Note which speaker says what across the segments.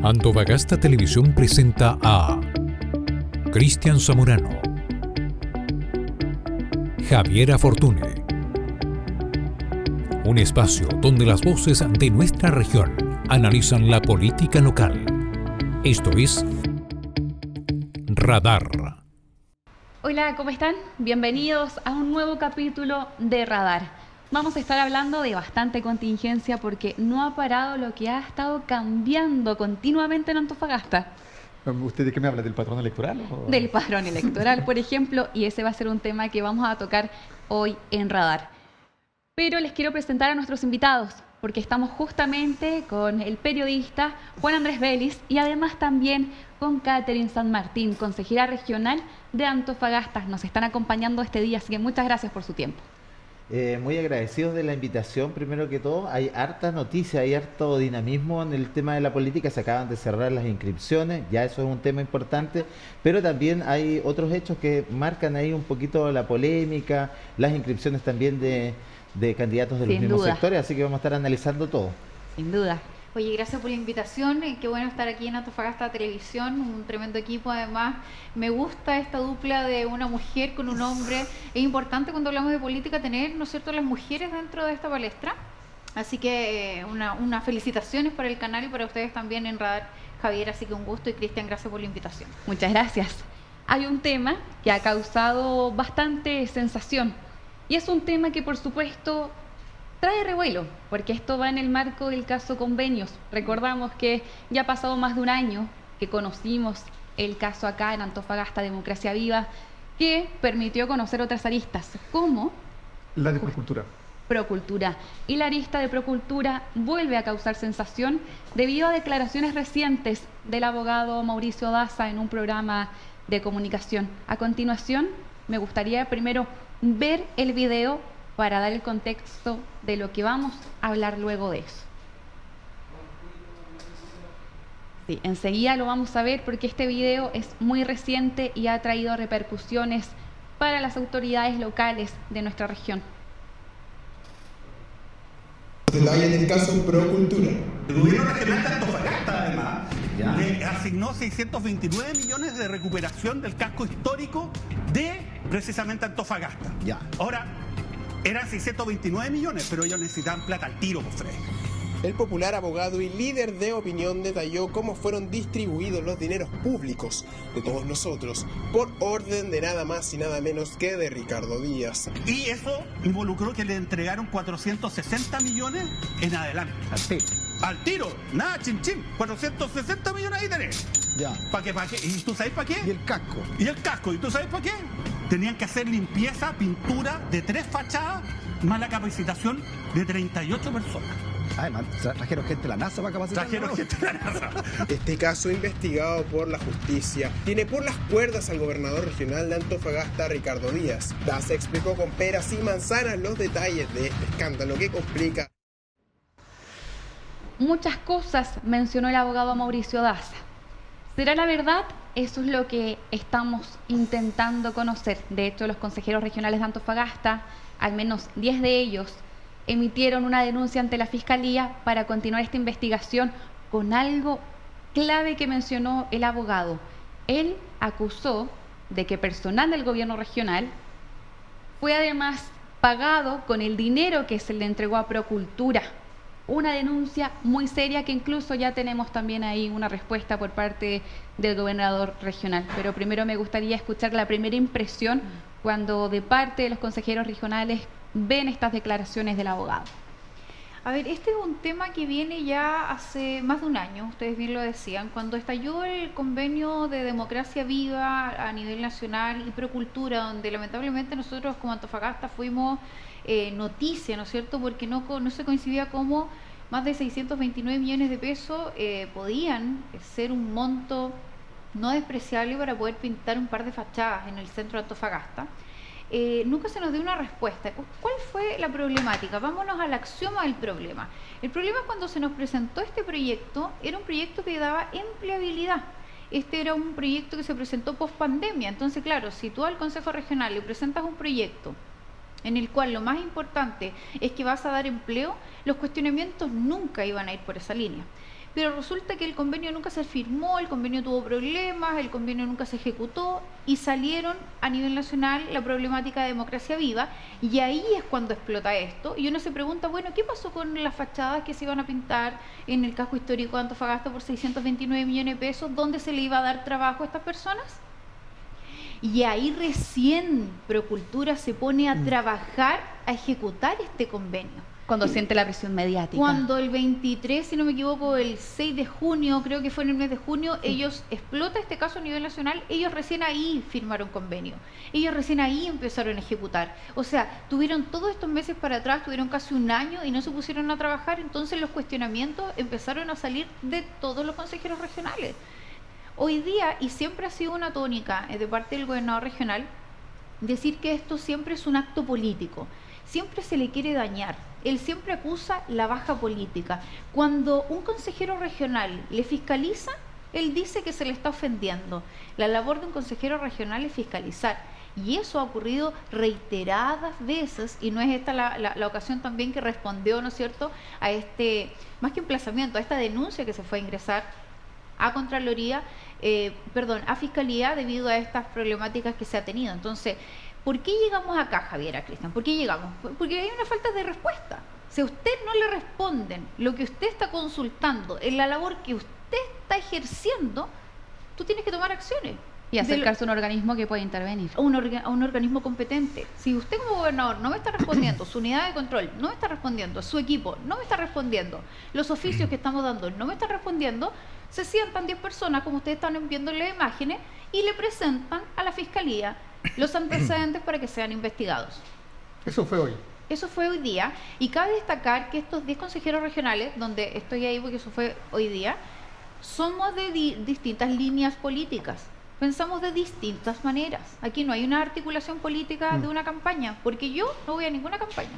Speaker 1: Antofagasta Televisión presenta a Cristian Zamorano, Javiera Fortune, un espacio donde las voces de nuestra región analizan la política local. Esto es Radar.
Speaker 2: Hola, ¿cómo están? Bienvenidos a un nuevo capítulo de Radar. Vamos a estar hablando de bastante contingencia porque no ha parado lo que ha estado cambiando continuamente en Antofagasta.
Speaker 3: ¿Usted de qué me habla? ¿Del patrón electoral? ¿O?
Speaker 2: Del padrón electoral, por ejemplo, y ese va a ser un tema que vamos a tocar hoy en Radar. Pero les quiero presentar a nuestros invitados, porque estamos justamente con el periodista Juan Andrés Vélez y además también con Catherine San Martín, consejera regional de Antofagasta. Nos están acompañando este día, así que muchas gracias por su tiempo.
Speaker 4: Muy agradecidos de la invitación, primero que todo. Hay harta noticia, hay harto dinamismo en el tema de la política. Se acaban de cerrar las inscripciones, ya eso es un tema importante, pero también hay otros hechos que marcan ahí un poquito la polémica, las inscripciones también de candidatos de los mismos sectores, así que vamos a estar analizando todo.
Speaker 2: Sin duda.
Speaker 5: Oye, gracias por la invitación, qué bueno estar aquí en Antofagasta Televisión, un tremendo equipo además. Me gusta esta dupla de una mujer con un hombre. Es importante cuando hablamos de política tener, ¿no es cierto?, las mujeres dentro de esta palestra. Así que unas felicitaciones para el canal y para ustedes también en Radar, Javier, así que un gusto, y Cristian, gracias por la invitación.
Speaker 2: Muchas gracias. Hay un tema que ha causado bastante sensación y es un tema que por supuesto trae revuelo, porque esto va en el marco del caso Convenios. Recordamos que ya ha pasado más de un año que conocimos el caso acá en Antofagasta, Democracia Viva, que permitió conocer otras aristas, como
Speaker 3: la de Procultura.
Speaker 2: Procultura. Y la arista de Procultura vuelve a causar sensación debido a declaraciones recientes del abogado Mauricio Daza en un programa de comunicación. A continuación, me gustaría primero ver el video para dar el contexto de lo que vamos a hablar luego de eso. Sí, enseguida lo vamos a ver porque este video es muy reciente y ha traído repercusiones para las autoridades locales de nuestra región.
Speaker 6: Detalle del caso Procultura.
Speaker 7: El gobierno regional de Antofagasta, además, le asignó 629 millones de recuperación del casco histórico de precisamente Antofagasta. Ahora, eran 629 millones, pero ellos necesitaban plata al tiro, por Fred.
Speaker 6: El popular abogado y líder de opinión detalló cómo fueron distribuidos los dineros públicos de todos nosotros por orden de nada más y nada menos que de Ricardo Díaz.
Speaker 7: Y eso involucró que le entregaron 460 millones en adelante. Al tiro, nada, chin chin, 460 millones ahí tenés.
Speaker 8: Ya.
Speaker 7: ¿Para qué? ¿Y tú sabes para qué?
Speaker 8: Y el casco.
Speaker 7: Y el casco, ¿y tú sabes para qué? Tenían que hacer limpieza, pintura de 3 fachadas, más la capacitación de 38 personas.
Speaker 8: Además, trajeron gente de la NASA para capacitar.
Speaker 7: Trajeron gente de la NASA.
Speaker 6: Este caso, investigado por la justicia, tiene por las cuerdas al gobernador regional de Antofagasta, Ricardo Díaz. Daza explicó con peras y manzanas los detalles de este escándalo que complica.
Speaker 2: Muchas cosas mencionó el abogado Mauricio Daza. ¿Será la verdad? Eso es lo que estamos intentando conocer. De hecho, los consejeros regionales de Antofagasta, al menos 10 de ellos, emitieron una denuncia ante la Fiscalía para continuar esta investigación con algo clave que mencionó el abogado. Él acusó de que personal del gobierno regional fue además pagado con el dinero que se le entregó a Procultura. Una denuncia muy seria que incluso ya tenemos también ahí una respuesta por parte del gobernador regional. Pero primero me gustaría escuchar la primera impresión cuando de parte de los consejeros regionales ven estas declaraciones del abogado.
Speaker 5: A ver, este es un tema que viene ya hace más de un año, ustedes bien lo decían, cuando estalló el convenio de Democracia Viva a nivel nacional y Procultura, donde lamentablemente nosotros como Antofagasta fuimos noticia, ¿no es cierto?, porque no se coincidía cómo más de 629 millones de pesos podían ser un monto no despreciable para poder pintar un par de fachadas en el centro de Antofagasta. Nunca se nos dio una respuesta. ¿Cuál fue la problemática? Vámonos al axioma del problema. El problema, cuando se nos presentó este proyecto, era un proyecto que daba empleabilidad. Este era un proyecto que se presentó post pandemia. Entonces, claro, si tú al Consejo Regional le presentas un proyecto en el cual lo más importante es que vas a dar empleo, los cuestionamientos nunca iban a ir por esa línea. pero resulta que el convenio nunca se firmó, el convenio tuvo problemas, el convenio nunca se ejecutó y salieron a nivel nacional la problemática de democracia viva, y ahí es cuando explota esto y uno se pregunta, bueno, ¿qué pasó con las fachadas que se iban a pintar en el casco histórico de Antofagasta por 629 millones de pesos? ¿Dónde se le iba a dar trabajo a estas personas? Y ahí recién Procultura se pone a trabajar, a ejecutar este convenio.
Speaker 2: Cuando siente la presión mediática.
Speaker 5: Cuando el 23, si no me equivoco, el 6 de junio, creo que fue en el mes de junio, ellos explota este caso a nivel nacional, ellos recién ahí firmaron convenio. Ellos recién ahí empezaron a ejecutar. O sea, tuvieron todos estos meses para atrás, tuvieron casi un año y no se pusieron a trabajar, entonces los cuestionamientos empezaron a salir de todos los consejeros regionales. Hoy día, y siempre ha sido una tónica de parte del gobernador regional, decir que esto siempre es un acto político, siempre se le quiere dañar, él siempre acusa la baja política. Cuando un consejero regional le fiscaliza, él dice que se le está ofendiendo. La labor de un consejero regional es fiscalizar, y eso ha ocurrido reiteradas veces, y no es esta la ocasión también que respondió, ¿no es cierto?, a este, más que emplazamiento, a esta denuncia que se fue a ingresar a Contraloría, a Fiscalía, debido a estas problemáticas que se ha tenido. Entonces, ¿por qué llegamos acá, Javiera, Cristian? ¿Por qué llegamos? Porque hay una falta de respuesta. Si a usted no le responden lo que usted está consultando, en la labor que usted está ejerciendo, tú tienes que tomar acciones.
Speaker 2: Y acercarse a un organismo que puede intervenir.
Speaker 5: A un organismo competente. Si usted como gobernador no me está respondiendo, su unidad de control no me está respondiendo, su equipo no me está respondiendo, los oficios que estamos dando no me están respondiendo, se sientan 10 personas, como ustedes están viendo en las imágenes, y le presentan a la Fiscalía los antecedentes para que sean investigados.
Speaker 3: Eso fue hoy.
Speaker 5: Eso fue hoy día, y cabe destacar que estos 10 consejeros regionales, donde estoy ahí porque eso fue hoy día, somos de distintas líneas políticas. Pensamos de distintas maneras. Aquí no hay una articulación política de una campaña, porque yo no voy a ninguna campaña.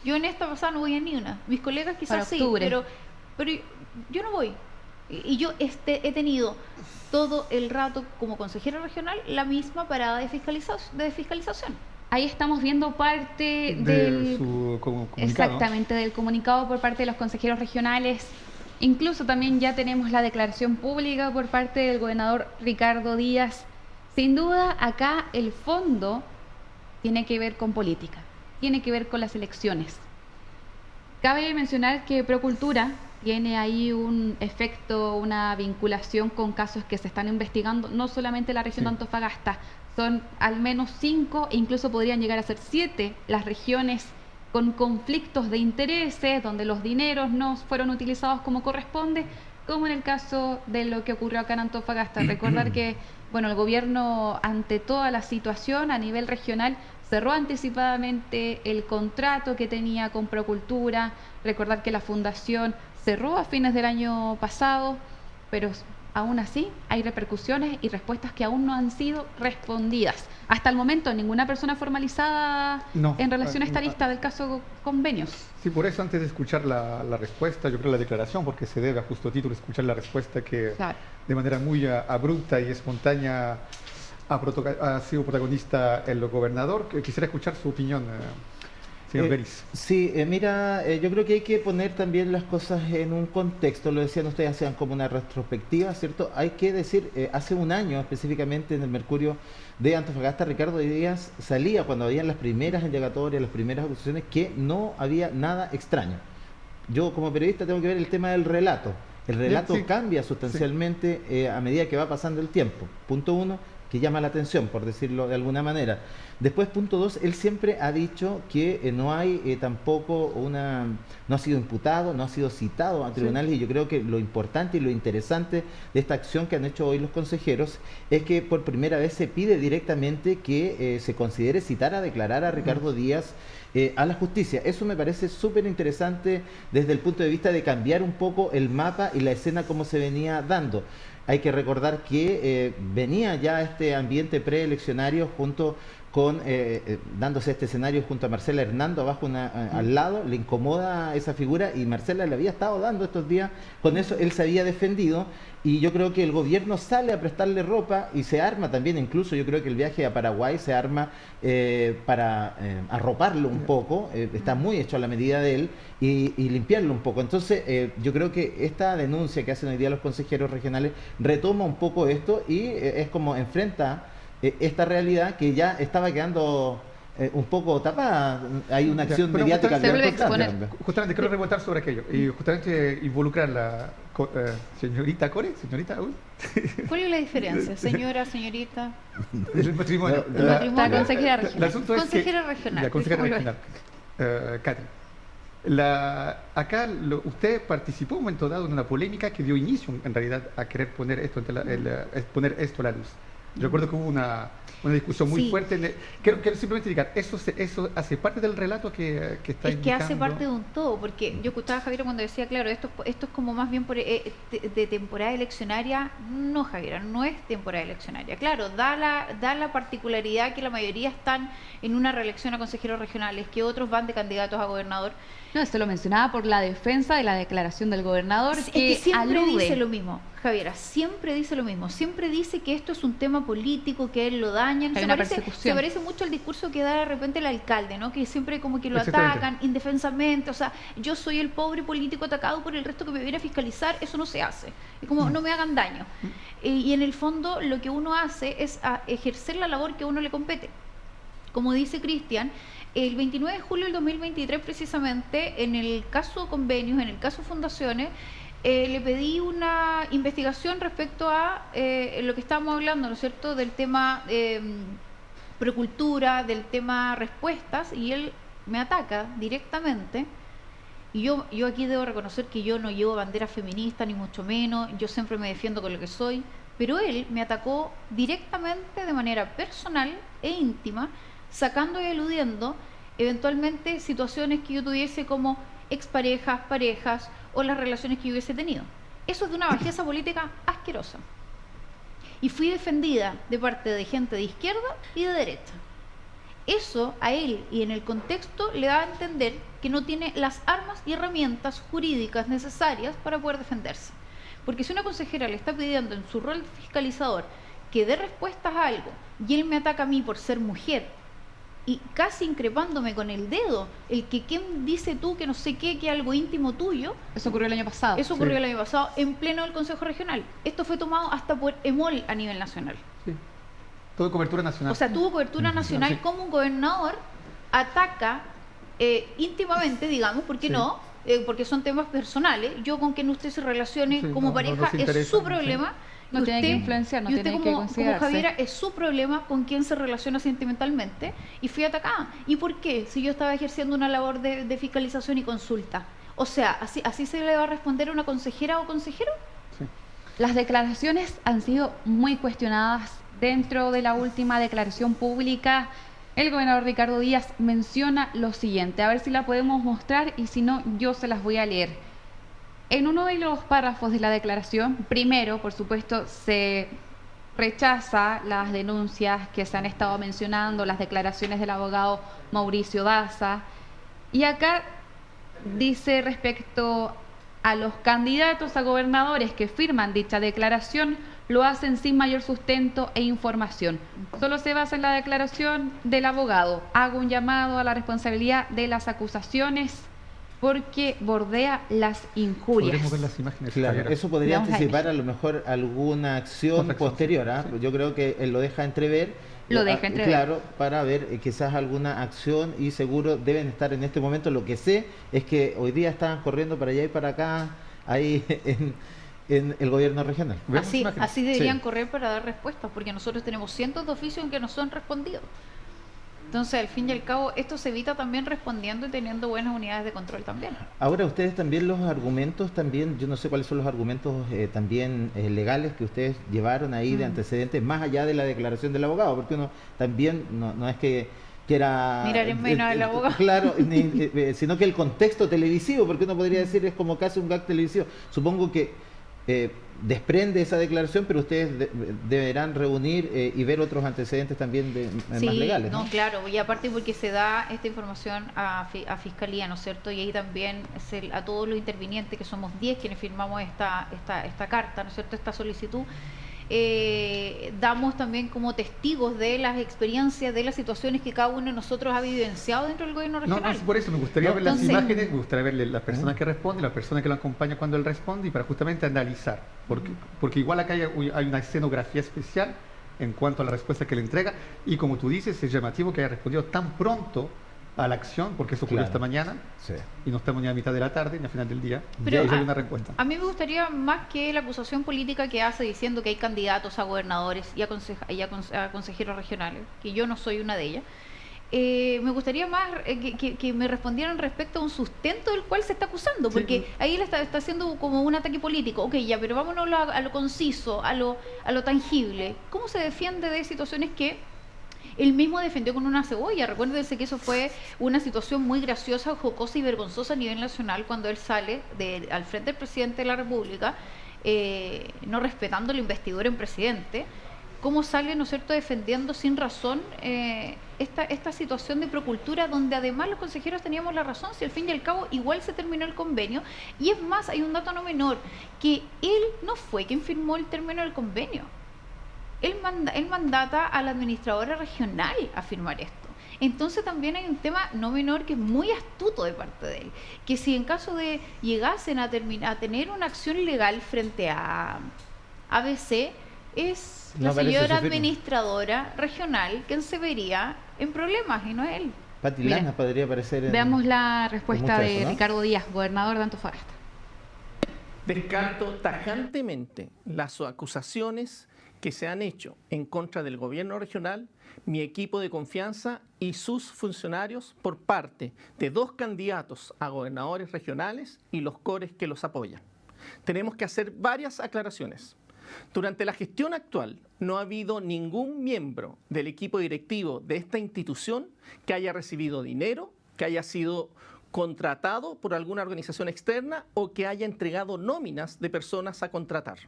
Speaker 5: Yo en esta pasada no voy a ni una. Mis colegas quizás sí, pero yo no voy. Y yo he tenido todo el rato como consejera regional la misma parada de fiscalización.
Speaker 2: Ahí estamos viendo parte
Speaker 3: de su comunicado.
Speaker 2: Exactamente, del comunicado por parte de los consejeros regionales. Incluso también ya tenemos la declaración pública por parte del gobernador Ricardo Díaz. Sin duda, acá el fondo tiene que ver con política, tiene que ver con las elecciones. Cabe mencionar que Procultura tiene ahí un efecto, una vinculación con casos que se están investigando, no solamente en la región de Antofagasta, son al menos 5 e incluso podrían llegar a ser 7 las regiones con conflictos de intereses, donde los dineros no fueron utilizados como corresponde, como en el caso de lo que ocurrió acá en Antofagasta. Recordar que, bueno, el gobierno, ante toda la situación a nivel regional, cerró anticipadamente el contrato que tenía con Procultura. Recordar que la fundación cerró a fines del año pasado, pero aún así hay repercusiones y respuestas que aún no han sido respondidas. Hasta el momento ninguna persona formalizada en relación a esta lista del caso convenios.
Speaker 3: Sí, por eso antes de escuchar la respuesta, yo creo la declaración, porque se debe a justo título escuchar la respuesta que de manera muy abrupta y espontánea ha sido protagonista el gobernador. Quisiera escuchar su opinión, señor Beris.
Speaker 4: Sí, mira, yo creo que hay que poner también las cosas en un contexto. Lo decían ustedes, hacían como una retrospectiva, ¿cierto? Hay que decir, hace un año específicamente en el Mercurio de Antofagasta, Ricardo Díaz salía cuando habían las primeras indagatorias, las primeras acusaciones, que no había nada extraño. Yo como periodista tengo que ver el tema del relato. El relato cambia sustancialmente a medida que va pasando el tiempo. Punto 1, que llama la atención, por decirlo de alguna manera. Después, punto 2, él siempre ha dicho que no hay tampoco no ha sido imputado, no ha sido citado a tribunales, y yo creo que lo importante y lo interesante de esta acción que han hecho hoy los consejeros es que por primera vez se pide directamente que se considere citar a declarar a Ricardo Díaz a la justicia. Eso me parece súper interesante desde el punto de vista de cambiar un poco el mapa y la escena como se venía dando. Hay que recordar que venía ya este ambiente preeleccionario junto dándose este escenario junto a Marcela Hernando abajo al lado, le incomoda esa figura y Marcela le había estado dando estos días, con eso él se había defendido y yo creo que el gobierno sale a prestarle ropa y se arma también, incluso yo creo que el viaje a Paraguay se arma para arroparlo un poco, está muy hecho a la medida de él y limpiarlo un poco. Entonces yo creo que esta denuncia que hacen hoy día los consejeros regionales retoma un poco esto y es como enfrenta esta realidad que ya estaba quedando un poco tapada. Hay una acción mediática
Speaker 3: justamente quiero rebotar sobre aquello y justamente involucrar la señorita Core, señorita
Speaker 5: ¿Cuál es la diferencia? Señorita.
Speaker 3: El matrimonio.
Speaker 5: La consejera regional.
Speaker 3: Consejera regional. La consejera regional. Catherine. Acá usted participó en un momento dado en una polémica que dio inicio en realidad a querer poner esto poner esto a la luz. Recuerdo que hubo una discusión muy fuerte. Quiero simplemente indicar, eso hace parte del relato que está indicando.
Speaker 5: Es que hace parte de un todo, porque yo escuchaba a Javier cuando decía, claro, esto es como más bien de temporada eleccionaria. No, Javier, no es temporada eleccionaria. Claro, da la particularidad que la mayoría están en una reelección a consejeros regionales, que otros van de candidatos a gobernador.
Speaker 2: No, esto lo mencionaba por la defensa de la declaración del gobernador, que
Speaker 5: siempre
Speaker 2: alude.
Speaker 5: Dice lo mismo, Javiera, siempre dice lo mismo, siempre dice que esto es un tema político, que él lo dañan. Se parece mucho al discurso que da de repente el alcalde, ¿no? Que siempre como que lo atacan indefensamente, o sea, yo soy el pobre político atacado por el resto que me viene a fiscalizar, eso no se hace, es como no me hagan daño. Y en el fondo lo que uno hace es ejercer la labor que a uno le compete. Como dice Cristian, el 29 de julio del 2023 precisamente, en el caso convenios, en el caso fundaciones, le pedí una investigación respecto a lo que estábamos hablando, ¿no es cierto?, del tema precultura, del tema respuestas, y él me ataca directamente. Y yo aquí debo reconocer que yo no llevo bandera feminista, ni mucho menos, yo siempre me defiendo con lo que soy, pero él me atacó directamente de manera personal e íntima, sacando y eludiendo eventualmente situaciones que yo tuviese como exparejas, parejas o las relaciones que yo hubiese tenido. Eso es de una bajeza política asquerosa. Y fui defendida de parte de gente de izquierda y de derecha. Eso a él y en el contexto le da a entender que no tiene las armas y herramientas jurídicas necesarias para poder defenderse. Porque si una consejera le está pidiendo en su rol de fiscalizador que dé respuestas a algo y él me ataca a mí por ser mujer y casi increpándome con el dedo, ¿quién dice tú que no sé qué, que algo íntimo tuyo?
Speaker 2: Eso ocurrió el año pasado.
Speaker 5: Eso ocurrió el año pasado en pleno del Consejo Regional. Esto fue tomado hasta por EMOL a nivel nacional.
Speaker 3: Sí. Tuvo cobertura nacional.
Speaker 5: O sea, tuvo cobertura nacional como un gobernador ataca íntimamente, digamos, ¿por qué no? Porque son temas personales. Yo con quien usted se relacione como pareja es su problema.
Speaker 2: No tiene que influenciar, no tiene que considerarse.
Speaker 5: Como Javiera, es su problema con quién se relaciona sentimentalmente, y fui atacada. ¿Y por qué? Si yo estaba ejerciendo una labor de fiscalización y consulta. O sea, ¿así se le va a responder a una consejera o consejero?
Speaker 2: Sí. Las declaraciones han sido muy cuestionadas. Dentro de la última declaración pública, el gobernador Ricardo Díaz menciona lo siguiente. A ver si la podemos mostrar y si no, yo se las voy a leer. En uno de los párrafos de la declaración, primero, por supuesto, se rechaza las denuncias que se han estado mencionando, las declaraciones del abogado Mauricio Daza, y acá dice respecto a los candidatos a gobernadores que firman dicha declaración, lo hacen sin mayor sustento e información. Solo se basa en la declaración del abogado. Hago un llamado a la responsabilidad de las acusaciones porque bordea las injurias.
Speaker 3: Podemos ver las imágenes.
Speaker 4: Claro, eso podría anticipar a lo mejor alguna acción posterior. Sí. Yo creo que él lo deja entrever. Claro, para ver quizás alguna acción, y seguro deben estar en este momento. Lo que sé es que hoy día están corriendo para allá y para acá, ahí en el gobierno regional.
Speaker 5: Así deberían correr para dar respuestas, porque nosotros tenemos cientos de oficios en que nos han respondido. Entonces, al fin y al cabo, esto se evita también respondiendo y teniendo buenas unidades de control también.
Speaker 4: Ahora, ustedes también los argumentos, yo no sé cuáles son los argumentos también legales que ustedes llevaron ahí de antecedentes, más allá de la declaración del abogado, porque uno también no es que quiera
Speaker 5: mirar en menos al abogado.
Speaker 4: Claro, sino que el contexto televisivo, porque uno podría decir es como casi un gag televisivo. Supongo que desprende esa declaración, pero ustedes deberán reunir y ver otros antecedentes también más legales, ¿no?
Speaker 5: No, claro, y aparte porque se da esta información a Fiscalía, ¿no es cierto? Y ahí también a todos los intervinientes, que somos 10 quienes firmamos esta carta, ¿no es cierto?, esta solicitud, damos también como testigos de las experiencias, de las situaciones que cada uno de nosotros ha vivenciado dentro del gobierno regional.
Speaker 3: No, por eso me gustaría ver las imágenes, me gustaría ver las personas que responden, las personas que lo acompañan cuando él responde, y para justamente analizar, porque igual acá hay una escenografía especial en cuanto a la respuesta que le entrega, y como tú dices, es llamativo que haya respondido tan pronto a la acción, porque eso ocurrió esta mañana, y no estamos ni a mitad de la tarde, ni a final del día, pero ya hay una respuesta. A mí
Speaker 5: me gustaría, más que la acusación política que hace diciendo que hay candidatos a gobernadores y a consejeros regionales, que yo no soy una de ellas, me gustaría más que me respondieran respecto a un sustento del cual se está acusando, porque ahí le está haciendo como un ataque político. Ok, ya, pero vámonos a lo conciso, a lo tangible. ¿Cómo se defiende de situaciones que él mismo defendió con una cebolla? Recuérdense que eso fue una situación muy graciosa, jocosa y vergonzosa a nivel nacional cuando él sale al frente del presidente de la República, no respetando la investidura en presidente. ¿Cómo sale, ¿no es cierto?, defendiendo sin razón esta situación de procultura, donde además los consejeros teníamos la razón, si al fin y al cabo igual se terminó el convenio? Y es más, hay un dato no menor, que él no fue quien firmó el término del convenio. Él mandata a la administradora regional a firmar esto. Entonces también hay un tema no menor que es muy astuto de parte de él, que si en caso de llegasen a tener una acción legal frente a ABC, es la señora administradora regional quien se vería en problemas y no es él.
Speaker 4: Pati Lana podría aparecer
Speaker 2: veamos la respuesta de Ricardo Díaz, gobernador de Antofagasta.
Speaker 9: Descarto tajantemente las acusaciones que se han hecho en contra del gobierno regional, mi equipo de confianza y sus funcionarios por parte de 2 candidatos a gobernadores regionales y los cores que los apoyan. Tenemos que hacer varias aclaraciones. Durante la gestión actual no ha habido ningún miembro del equipo directivo de esta institución que haya recibido dinero, que haya sido contratado por alguna organización externa o que haya entregado nóminas de personas a contratar.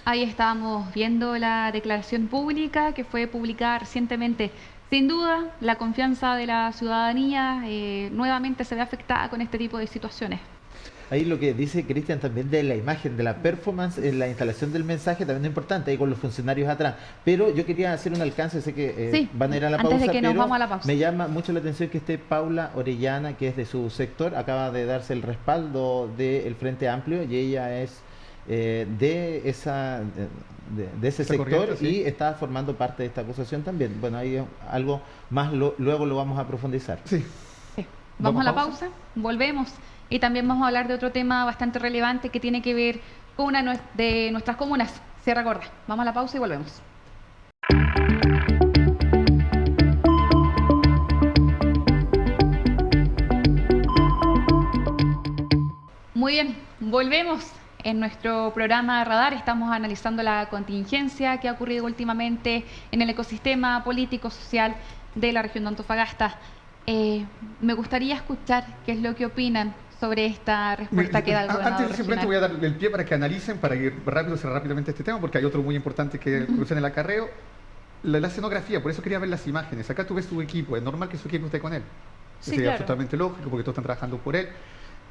Speaker 2: Ahí estábamos viendo la declaración pública que fue publicada recientemente. Sin duda, la confianza de la ciudadanía nuevamente se ve afectada con este tipo de situaciones.
Speaker 4: Ahí lo que dice Cristian también de la imagen, de la performance, la instalación del mensaje también es importante, ahí con los funcionarios atrás. Pero yo quería hacer un alcance, sé que van a ir a la pausa,
Speaker 2: antes de que nos vamos a la pausa.
Speaker 4: Me llama mucho la atención que esté Paula Orellana, que es de su sector, acaba de darse el respaldo del Frente Amplio, y ella es de ese sector, y está formando parte de esta acusación también. Bueno, ahí algo más luego lo vamos a profundizar.
Speaker 2: Vamos a la pausa, volvemos. Y también vamos a hablar de otro tema bastante relevante que tiene que ver con una de nuestras comunas, Sierra Gorda. Vamos a la pausa y volvemos. Muy bien, volvemos en nuestro programa Radar. Estamos analizando la contingencia que ha ocurrido últimamente en el ecosistema político-social de la región de Antofagasta. Me gustaría escuchar qué es lo que opinan sobre esta respuesta que da el gobernador
Speaker 3: regional. Simplemente voy a dar el pie para que analicen, para ir rápidamente este tema, porque hay otro muy importante que cruza en el acarreo. La escenografía, por eso quería ver las imágenes. Acá tú ves tu equipo, es normal que su equipo esté con él.
Speaker 5: Sí,
Speaker 3: sería
Speaker 5: claro.
Speaker 3: absolutamente lógico, porque todos están trabajando por él.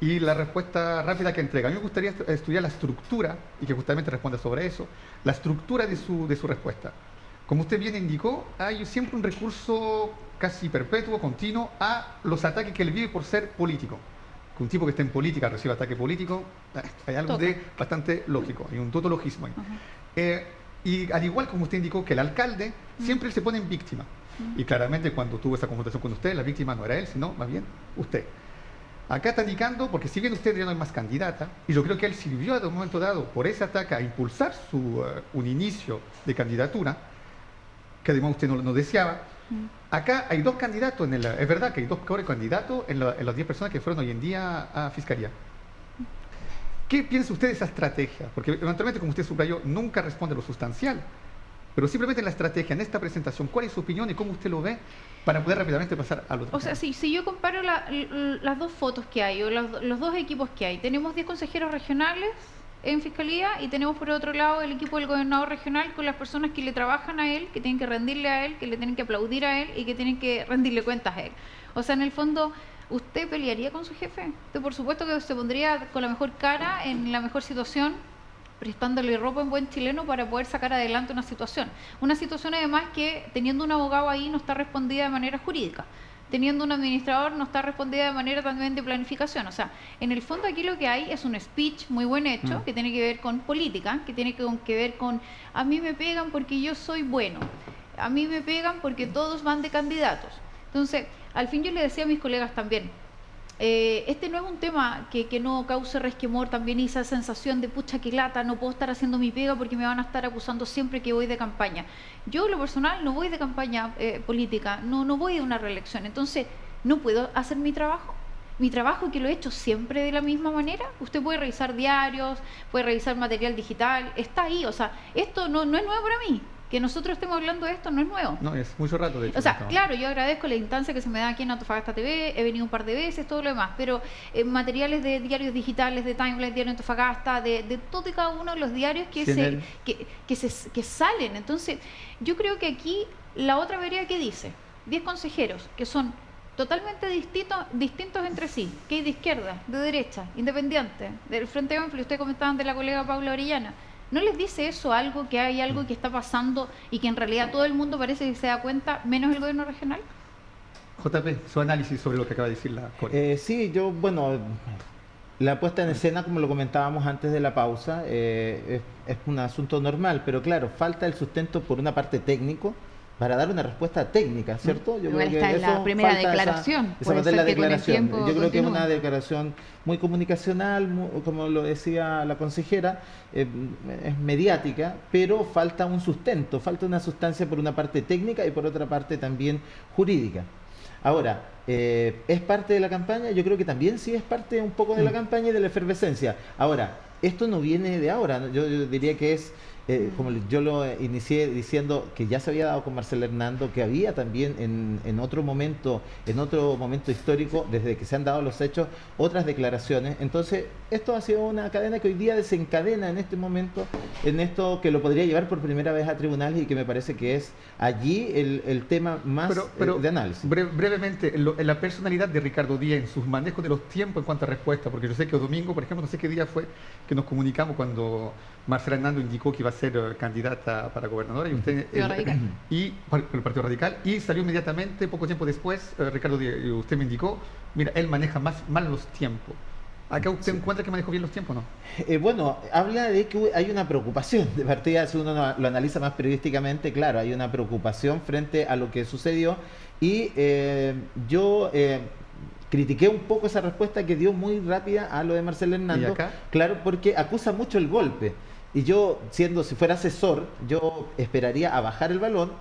Speaker 3: Y la respuesta rápida que entrega. A mí me gustaría estudiar la estructura, y que justamente responda sobre eso, la estructura de su respuesta. Como usted bien indicó, hay siempre un recurso casi perpetuo, continuo, a los ataques que él vive por ser político. Que un tipo que esté en política reciba ataque político, hay algo de bastante lógico, hay un tautologismo ahí. Y al igual como usted indicó que el alcalde, siempre se pone en víctima. Y claramente cuando tuvo esa confrontación con usted, la víctima no era él, sino más bien usted. Acá está indicando, porque si bien usted ya no es más candidata, y yo creo que él sirvió en un momento dado por ese ataque a impulsar un inicio de candidatura, que además usted no deseaba. Acá hay 2 candidatos, es verdad que hay 2 candidatos en las 10 personas que fueron hoy en día a Fiscalía. ¿Qué piensa usted de esa estrategia? Porque eventualmente, como usted subrayó, nunca responde lo sustancial. pero simplemente en la estrategia, en esta presentación, ¿cuál es su opinión y cómo usted lo ve para poder rápidamente pasar al otro?
Speaker 5: O sea, si yo comparo las dos fotos que hay, o los dos equipos que hay, tenemos 10 consejeros regionales en Fiscalía y tenemos por otro lado el equipo del gobernador regional con las personas que le trabajan a él, que tienen que rendirle a él, que le tienen que aplaudir a él y que tienen que rendirle cuentas a él. O sea, en el fondo, ¿usted pelearía con su jefe? Usted por supuesto que se pondría con la mejor cara, en la mejor situación, prestándole ropa en buen chileno para poder sacar adelante una situación. Una situación además que teniendo un abogado ahí no está respondida de manera jurídica. Teniendo un administrador no está respondida de manera también de planificación. O sea, en el fondo aquí lo que hay es un speech muy buen hecho, que tiene que ver con política, que tiene que ver con a mí me pegan porque yo soy bueno, a mí me pegan porque todos van de candidatos. Entonces, al fin yo le decía a mis colegas también, este no es un tema que no cause resquemor también y esa sensación de pucha que lata, no puedo estar haciendo mi pega porque me van a estar acusando siempre que voy de campaña. Yo en lo personal no voy de campaña política, no voy de una reelección, entonces no puedo hacer mi trabajo que lo he hecho siempre de la misma manera. Usted puede revisar diarios, puede revisar material digital, está ahí, o sea, esto no es nuevo para mí. Que nosotros estemos hablando de esto no es nuevo.
Speaker 3: No, es mucho rato, de hecho.
Speaker 5: O sea, claro, yo agradezco la instancia que se me da aquí en Antofagasta TV, he venido un par de veces, todo lo demás, pero materiales de diarios digitales, de Timeline, Diario Antofagasta, de todo y cada uno de los diarios que salen. Entonces, yo creo que aquí la otra vereda que dice, 10 consejeros que son totalmente distintos entre sí, que hay de izquierda, de derecha, independientes, del Frente Amplio, ustedes comentaban de la colega Paula Orellana. ¿No les dice eso algo, que hay algo que está pasando y que en realidad todo el mundo parece que se da cuenta, menos el gobierno regional?
Speaker 3: JP, su análisis sobre lo que acaba de decir la Corte.
Speaker 4: Sí, la puesta en escena, como lo comentábamos antes de la pausa, es un asunto normal, pero claro, falta el sustento por una parte técnico, para dar una respuesta técnica, ¿cierto?
Speaker 2: Yo creo que esta es la primera declaración.
Speaker 4: Esa es la declaración. Yo creo que es una declaración muy comunicacional, como lo decía la consejera, es mediática, pero falta un sustento, falta una sustancia por una parte técnica y por otra parte también jurídica. Ahora, ¿es parte de la campaña? Yo creo que también sí es parte un poco de la campaña y de la efervescencia. Ahora, esto no viene de ahora, yo diría que es... como yo lo inicié diciendo que ya se había dado con Marcelo Hernando, que había también en otro momento histórico, desde que se han dado los hechos, otras declaraciones. Entonces, esto ha sido una cadena que hoy día desencadena en este momento, en esto que lo podría llevar por primera vez a tribunales y que me parece que es allí el tema más de análisis.
Speaker 3: Brevemente, en la personalidad de Ricardo Díaz, en sus manejos de los tiempos en cuanto a respuesta, porque yo sé que el domingo, por ejemplo, no sé qué día fue que nos comunicamos cuando Marcelo Hernando indicó que iba a ser candidata para gobernadora y usted por el Partido Radical, y salió inmediatamente, poco tiempo después, Ricardo Díaz, usted me indicó, mira, él maneja mal los tiempos. ¿Acá usted encuentra que manejó bien los tiempos, no?
Speaker 4: Bueno, habla de que hay una preocupación de partida, si uno lo analiza más periodísticamente, claro, hay una preocupación frente a lo que sucedió y yo critiqué un poco esa respuesta que dio muy rápida a lo de Marcelo Hernando, claro, porque acusa mucho el golpe. Y yo, si fuera asesor, yo esperaría a bajar el balón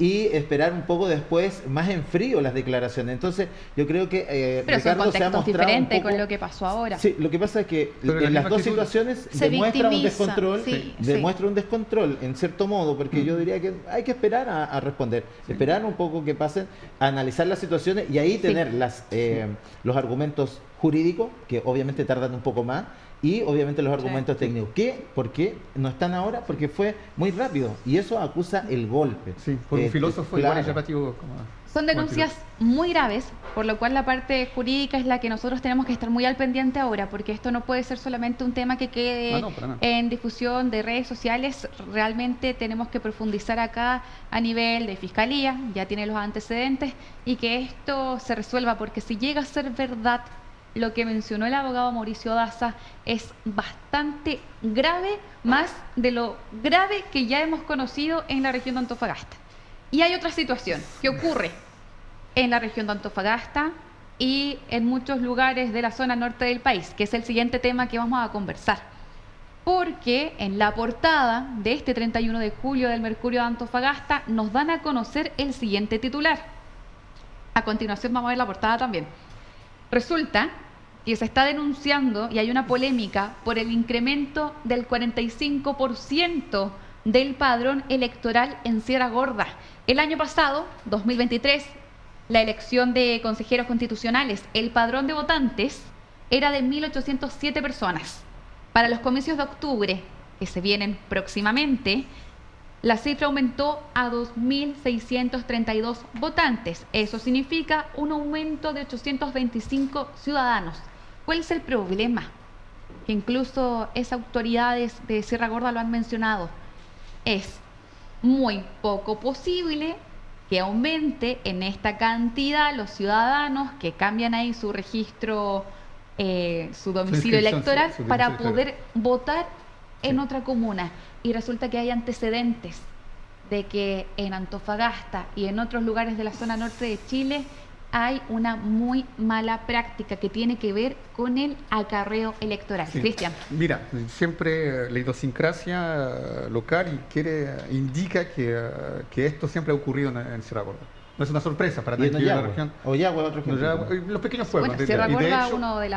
Speaker 4: y esperar un poco después, más en frío, las declaraciones. Entonces, yo creo que Ricardo se ha mostrado
Speaker 2: diferente
Speaker 4: un poco,
Speaker 2: con lo que pasó ahora.
Speaker 4: Sí, lo que pasa es que en las dos situaciones demuestra un descontrol, demuestra un descontrol, en cierto modo, porque yo diría que hay que esperar a responder, esperar un poco que pasen, a analizar las situaciones y ahí tener los argumentos jurídicos, que obviamente tardan un poco más, y obviamente los argumentos técnicos. ¿Por qué no están ahora? Porque fue muy rápido y eso acusa el golpe.
Speaker 3: Sí, por un filósofo igual es llamativo.
Speaker 2: Son denuncias muy graves, por lo cual la parte jurídica es la que nosotros tenemos que estar muy al pendiente ahora, porque esto no puede ser solamente un tema que quede en difusión de redes sociales. Realmente tenemos que profundizar acá a nivel de fiscalía, ya tiene los antecedentes, y que esto se resuelva, porque si llega a ser verdad lo que mencionó el abogado Mauricio Daza, es bastante grave, más de lo grave que ya hemos conocido en la región de Antofagasta. Y hay otra situación que ocurre en la región de Antofagasta y en muchos lugares de la zona norte del país, que es el siguiente tema que vamos a conversar. Porque en la portada de este 31 de julio del Mercurio de Antofagasta nos dan a conocer el siguiente titular. A continuación vamos a ver la portada también. Resulta que se está denunciando y hay una polémica por el incremento del 45% del padrón electoral en Sierra Gorda. El año pasado, 2023, la elección de consejeros constitucionales, el padrón de votantes era de 1.807 personas. Para los comicios de octubre, que se vienen próximamente, la cifra aumentó a 2.632 votantes. Eso significa un aumento de 825 ciudadanos. ¿Cuál es el problema? Que incluso esas autoridades de Sierra Gorda lo han mencionado. Es muy poco posible que aumente en esta cantidad los ciudadanos que cambian ahí su registro, su domicilio electoral para poder votar en otra comuna. Y resulta que hay antecedentes de que en Antofagasta y en otros lugares de la zona norte de Chile hay una muy mala práctica que tiene que ver con el acarreo electoral.
Speaker 3: Sí.
Speaker 2: Cristian.
Speaker 3: Mira, siempre la idiosincrasia local indica que esto siempre ha ocurrido en Sierra Gorda. No es una sorpresa para nadie de la región.
Speaker 4: Ollagüe, otro ejemplo.
Speaker 3: Los pequeños pueblos.
Speaker 2: Bueno, Sierra Gorda es uno de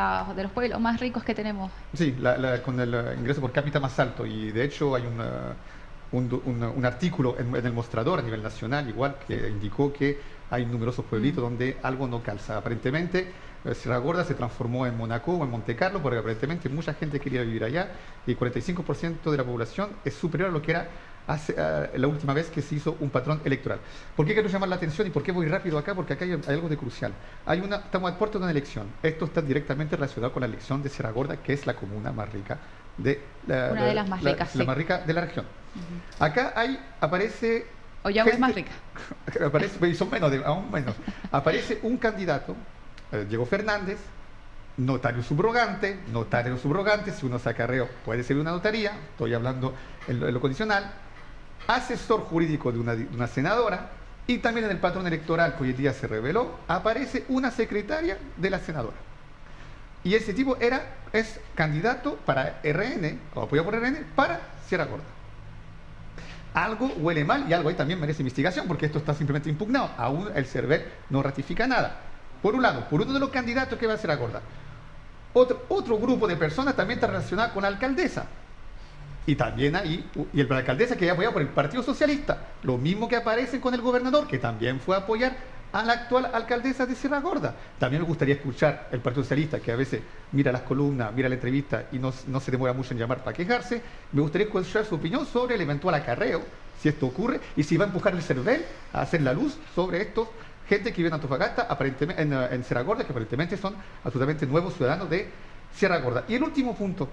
Speaker 2: los pueblos más ricos que tenemos.
Speaker 3: Sí, con el ingreso por cápita más alto. Y de hecho hay un artículo en el Mostrador a nivel nacional, igual, que indicó que hay numerosos pueblitos donde algo no calza. Aparentemente, Sierra Gorda se transformó en Mónaco o en Monte Carlo, porque aparentemente mucha gente quería vivir allá y el 45% de la población es superior a lo que era la última vez que se hizo un patrón electoral. ¿Por qué quiero llamar la atención y por qué voy rápido acá? Porque acá hay algo de crucial. Estamos a puerta de una elección. Esto está directamente relacionado con la elección de Sierra Gorda, que es la comuna más rica
Speaker 2: una de las más ricas,
Speaker 3: la más rica de la región. Acá aparece...
Speaker 2: Ollagüe es más rica.
Speaker 3: Aparece, son aún menos. Aparece un candidato, Diego Fernández, notario subrogante, si uno saca reo puede ser una notaría, estoy hablando en lo condicional, asesor jurídico de una senadora, y también en el patrón electoral que hoy en día se reveló, aparece una secretaria de la senadora. Y ese tipo es candidato para RN, o apoyado por RN, para Sierra Gorda. Algo huele mal y algo ahí también merece investigación, porque esto está simplemente impugnado. Aún el CERVEL no ratifica nada. Por un lado, por uno de los candidatos que va a Sierra Gorda. Otro grupo de personas también está relacionado con la alcaldesa. Y también ahí, y la alcaldesa que es apoyada por el Partido Socialista. Lo mismo que aparece con el gobernador, que también fue a apoyar a la actual alcaldesa de Sierra Gorda. También me gustaría escuchar el Partido Socialista, que a veces mira las columnas, mira la entrevista y no se demora mucho en llamar para quejarse. Me gustaría escuchar su opinión sobre el eventual acarreo, si esto ocurre, y si va a empujar el CERVEL a hacer la luz sobre estos gente que vive en Antofagasta, aparentemente en Sierra Gorda, que aparentemente son absolutamente nuevos ciudadanos de Sierra Gorda. Y el último punto,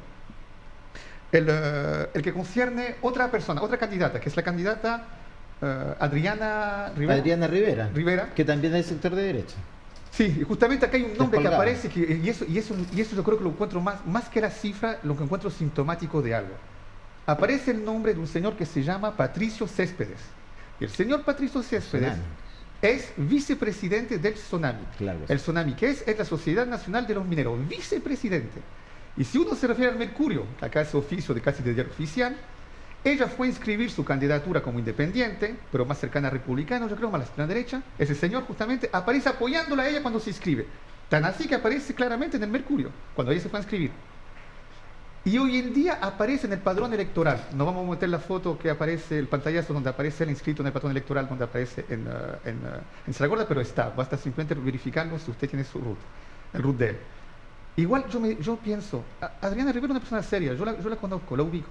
Speaker 3: el que concierne otra persona, otra candidata, que es la candidata Adriana Rivera,
Speaker 4: que también es del sector de derecha.
Speaker 3: Sí, y justamente acá hay un nombre que aparece, y eso yo creo que lo encuentro más que la cifra, lo que encuentro sintomático de algo. Aparece el nombre de un señor que se llama Patricio Céspedes. Y el señor Patricio Céspedes es vicepresidente del SONAMI. Claro. El SONAMI, que es la Sociedad Nacional de los Mineros, vicepresidente. Y si uno se refiere al Mercurio, acá es oficio de casi de diario oficial, ella fue a inscribir su candidatura como independiente, pero más cercana a republicano, yo creo, más a la extrema derecha. Ese señor justamente aparece apoyándola a ella cuando se inscribe. Tan así que aparece claramente en el Mercurio, cuando ella se fue a inscribir. Y hoy en día aparece en el padrón electoral. No vamos a meter la foto que aparece, el pantallazo donde aparece el inscrito en el padrón electoral, donde aparece en Sierra Gorda, pero basta simplemente verificarlo si usted tiene su root, el root de él. Igual yo pienso, Adriana Rivera es una persona seria, yo la conozco, la ubico.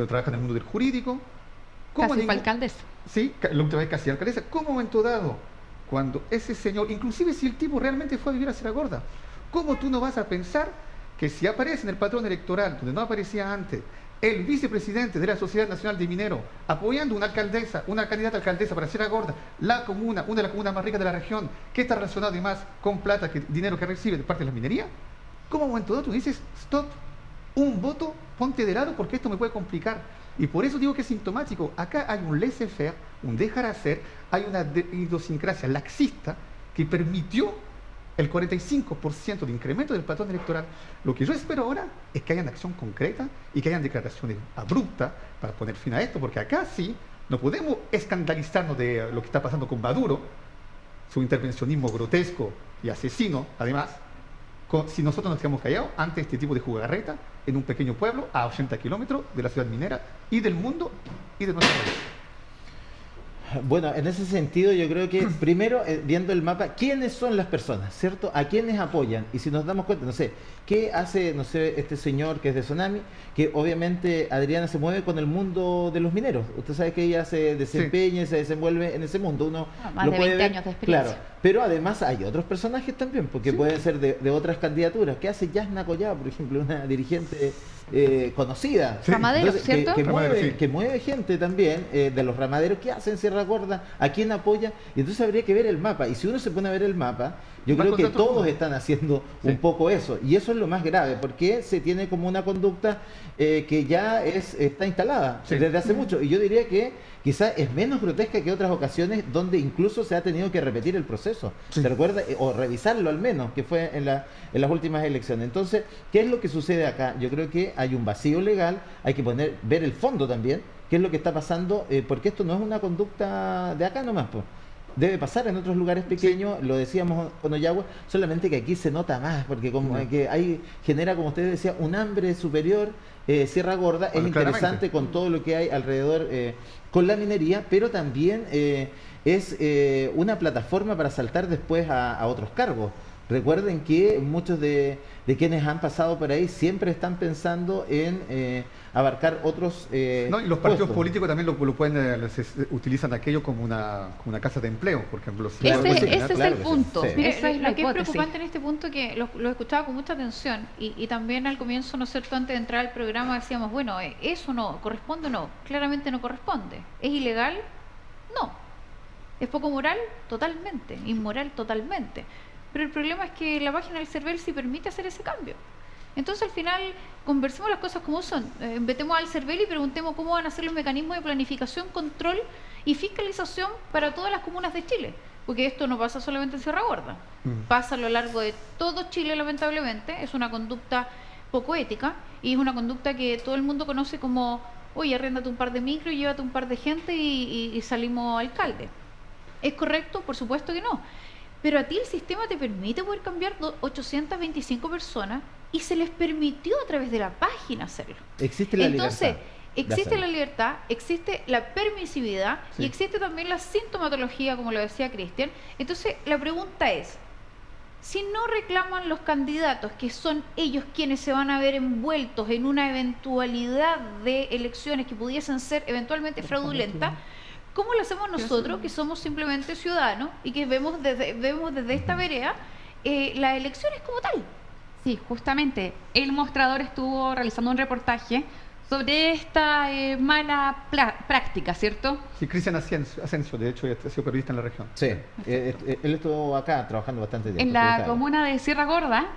Speaker 3: Trabaja en el mundo del jurídico.
Speaker 2: Casi fue alcaldesa.
Speaker 3: Sí, la última vez casi alcaldesa. ¿Cómo en un momento dado, cuando ese señor, inclusive si el tipo realmente fue a vivir a Sierra Gorda, cómo tú no vas a pensar que si aparece en el patrón electoral, donde no aparecía antes, el vicepresidente de la Sociedad Nacional de Mineros, apoyando una candidata a alcaldesa para Sierra Gorda, una de las comunas más ricas de la región, que está relacionado además con dinero que recibe de parte de la minería? ¿Cómo en un momento dado tú dices, stop, un voto, ponte de lado porque esto me puede complicar? Y por eso digo que es sintomático. Acá hay un laissez-faire, un dejar hacer, hay una idiosincrasia laxista que permitió el 45% de incremento del patrón electoral. Lo que yo espero ahora es que hayan acción concreta y que hayan declaraciones abruptas para poner fin a esto, porque acá sí no podemos escandalizarnos de lo que está pasando con Maduro, su intervencionismo grotesco y asesino, además, si nosotros nos quedamos callados ante este tipo de jugarreta en un pequeño pueblo a 80 kilómetros de la ciudad minera y del mundo y de nuestro país.
Speaker 4: Bueno, en ese sentido yo creo que primero, viendo el mapa, ¿quiénes son las personas? ¿Cierto? ¿A quiénes apoyan? Y si nos damos cuenta, no sé, ¿qué hace, no sé, este señor que es de Tsunami? Que obviamente Adriana se mueve con el mundo de los mineros. Usted sabe que ella se desempeña y se desenvuelve en ese mundo. Uno
Speaker 2: más
Speaker 4: lo
Speaker 2: de
Speaker 4: puede
Speaker 2: 20
Speaker 4: ver,
Speaker 2: años de experiencia.
Speaker 4: claro. Pero además hay otros personajes también, porque pueden ser de otras candidaturas. ¿Qué hace Yasna Collado, por ejemplo, una dirigente conocida?
Speaker 2: Ramaderos, ¿cierto?
Speaker 4: Que mueve gente también, de los ramaderos. ¿Qué hacen Sierra Gorda? ¿A quién apoya? Y entonces habría que ver el mapa. Y si uno se pone a ver el mapa, yo creo que todos están haciendo un poco eso. Y eso es lo más grave, porque se tiene como una conducta que ya está instalada desde hace mucho. Y yo diría que quizás es menos grotesca que otras ocasiones donde incluso se ha tenido que repetir el proceso. ¿Se recuerda? O revisarlo al menos, que fue en las últimas elecciones. Entonces, ¿qué es lo que sucede acá? Yo creo que hay un vacío legal, hay que ver el fondo también, qué es lo que está pasando, porque esto no es una conducta de acá nomás, pues. Debe pasar en otros lugares pequeños, lo decíamos con Ollagua, solamente que aquí se nota más, porque como que genera, como usted decía, un hambre superior. Sierra Gorda es interesante con todo lo que hay alrededor con la minería, pero también es una plataforma para saltar después a otros cargos. Recuerden que muchos de quienes han pasado por ahí siempre están pensando en abarcar otros
Speaker 3: no, y los partidos políticos también lo pueden, utilizan aquello como una casa de empleo, por ejemplo.
Speaker 2: Ese es el punto.
Speaker 5: Mire,
Speaker 2: Esa es
Speaker 5: lo que es preocupante en este punto, que lo escuchaba con mucha atención, y también al comienzo, ¿no es cierto?, antes de entrar al programa decíamos, bueno, ¿eso no corresponde o no? Claramente no corresponde. ¿Es ilegal? No. ¿Es poco moral? Totalmente. Inmoral, totalmente. Pero el problema es que la página del CERVEL sí permite hacer ese cambio. Entonces, al final, conversemos las cosas como son. Metemos al CERVEL y preguntemos cómo van a ser los mecanismos de planificación, control y fiscalización para todas las comunas de Chile. Porque esto no pasa solamente en Sierra Gorda. Pasa a lo largo de todo Chile, lamentablemente. Es una conducta poco ética y es una conducta que todo el mundo conoce como, oye, arréndate un par de micro y llévate un par de gente y salimos alcalde. ¿Es correcto? Por supuesto que no. Pero a ti el sistema te permite poder cambiar 825 personas y se les permitió a través de la página hacerlo.
Speaker 4: Existe la libertad.
Speaker 5: Entonces, existe la libertad, existe la permisividad y existe también la sintomatología, como lo decía Cristian. Entonces, la pregunta es, si no reclaman los candidatos, que son ellos quienes se van a ver envueltos en una eventualidad de elecciones que pudiesen ser eventualmente fraudulentas, ¿cómo lo hacemos nosotros, que somos simplemente ciudadanos y que vemos desde esta vereda las elecciones como tal?
Speaker 2: Sí, justamente. El Mostrador estuvo realizando un reportaje sobre esta mala práctica, ¿cierto?
Speaker 3: Sí, Cristian Asensio, de hecho, ha sido periodista en la región.
Speaker 4: Sí, él estuvo acá trabajando bastante tiempo.
Speaker 2: En la comuna de Sierra Gorda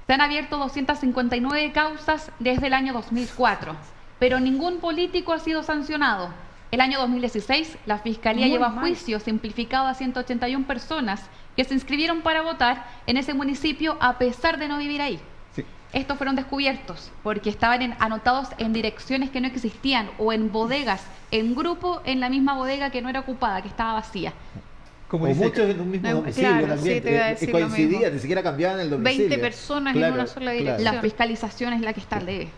Speaker 2: se han abierto 259 causas desde el año 2004, pero ningún político ha sido sancionado. El año 2016, la Fiscalía llevó a juicio simplificado a 181 personas que se inscribieron para votar en ese municipio a pesar de no vivir ahí. Sí. Estos fueron descubiertos porque estaban anotados en direcciones que no existían o en bodegas, en grupo en la misma bodega que no era ocupada, que estaba vacía.
Speaker 4: Como muchos en un mismo domicilio también, coincidía, ni siquiera cambiaban el domicilio.
Speaker 5: 20 personas en una sola dirección.
Speaker 2: La fiscalización es la que está al debe.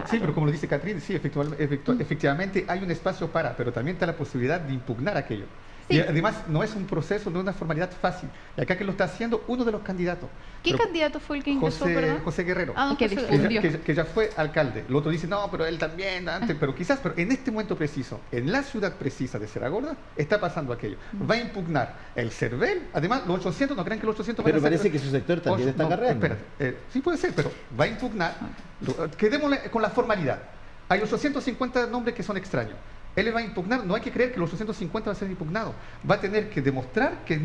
Speaker 3: Sí, pero como lo dice Catrín, sí, efectivamente hay un espacio pero también está la posibilidad de impugnar aquello. Sí. Y además no es un proceso, no es una formalidad fácil. Y acá que lo está haciendo uno de los candidatos.
Speaker 5: ¿Qué candidato fue el que ingresó, perdón?
Speaker 3: José Guerrero,
Speaker 2: que
Speaker 3: ya fue alcalde. El otro dice, no, pero él también, antes, pero en este momento preciso, en la ciudad precisa de Sierra Gorda, está pasando aquello. Va a impugnar el CERVEL, además los 800, no crean que los 800
Speaker 4: pero parece que su sector también está cargando.
Speaker 3: Espérate, sí puede ser, pero va a impugnar, quedémosle con la formalidad. Hay 850 nombres que son extraños. Él va a impugnar, no hay que creer que los 850 va a ser impugnado. Va a tener que demostrar que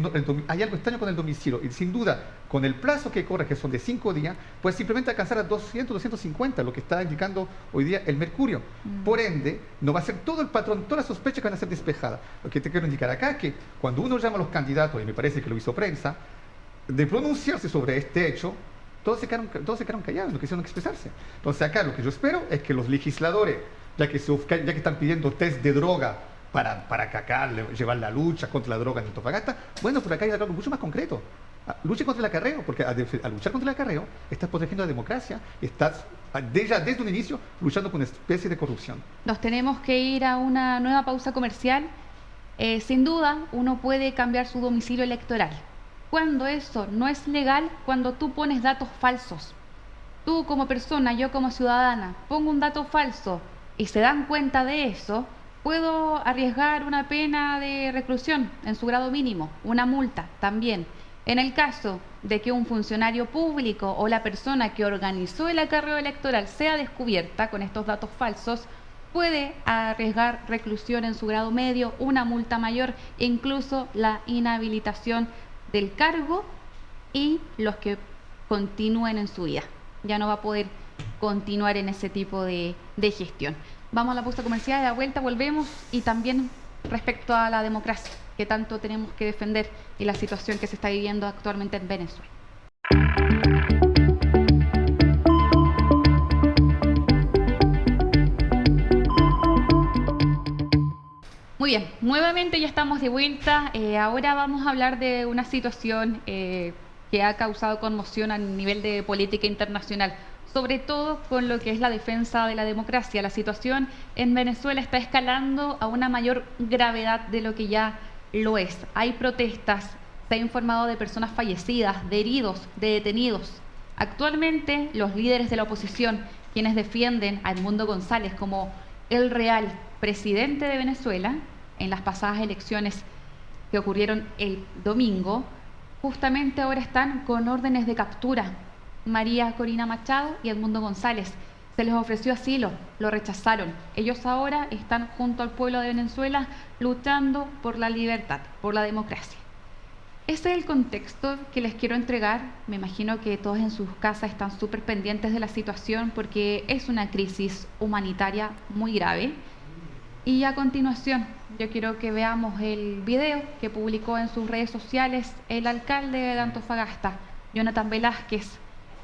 Speaker 3: hay algo extraño con el domicilio. Y sin duda, con el plazo que corre, que son de 5 días, pues simplemente alcanzar a 200, 250, lo que está indicando hoy día el Mercurio. Por ende, no va a ser todo el patrón, todas las sospechas que van a ser despejadas. Lo que te quiero indicar acá es que cuando uno llama a los candidatos, y me parece que lo hizo prensa, de pronunciarse sobre este hecho, todos se quedaron callados, no quisieron expresarse. Entonces acá lo que yo espero es que los legisladores, ya que están pidiendo test de droga para llevar la lucha contra la droga en Antofagasta, bueno, por acá hay algo mucho más concreto. Luche contra el acarreo, porque al luchar contra el acarreo estás protegiendo la democracia, estás desde un inicio luchando con una especie de corrupción.
Speaker 2: Nos tenemos que ir a una nueva pausa comercial. Sin duda, uno puede cambiar su domicilio electoral. Cuando eso no es legal, cuando tú pones datos falsos. Tú como persona, yo como ciudadana, pongo un dato falso y se dan cuenta de eso, puedo arriesgar una pena de reclusión en su grado mínimo, una multa también. En el caso de que un funcionario público o la persona que organizó el acarreo electoral sea descubierta con estos datos falsos, puede arriesgar reclusión en su grado medio, una multa mayor e incluso la inhabilitación del cargo y los que continúen en su vida. Ya no va a poder continuar en ese tipo de gestión. Vamos a la pausa comercial, de la vuelta volvemos y también respecto a la democracia que tanto tenemos que defender y la situación que se está viviendo actualmente en Venezuela. Muy bien, nuevamente ya estamos de vuelta. Ahora vamos a hablar de una situación que ha causado conmoción a nivel de política internacional, sobre todo con lo que es la defensa de la democracia. La situación en Venezuela está escalando a una mayor gravedad de lo que ya lo es. Hay protestas, se ha informado de personas fallecidas, de heridos, de detenidos. Actualmente, los líderes de la oposición, quienes defienden a Edmundo González como el real presidente de Venezuela, en las pasadas elecciones que ocurrieron el domingo, justamente ahora están con órdenes de captura. María Corina Machado y Edmundo González. Se les ofreció asilo, lo rechazaron. Ellos ahora están junto al pueblo de Venezuela luchando por la libertad, por la democracia. Ese es el contexto que les quiero entregar. Me imagino que todos en sus casas están súper pendientes de la situación porque es una crisis humanitaria muy grave. Y a continuación, yo quiero que veamos el video que publicó en sus redes sociales el alcalde de Antofagasta, Jonathan Velázquez,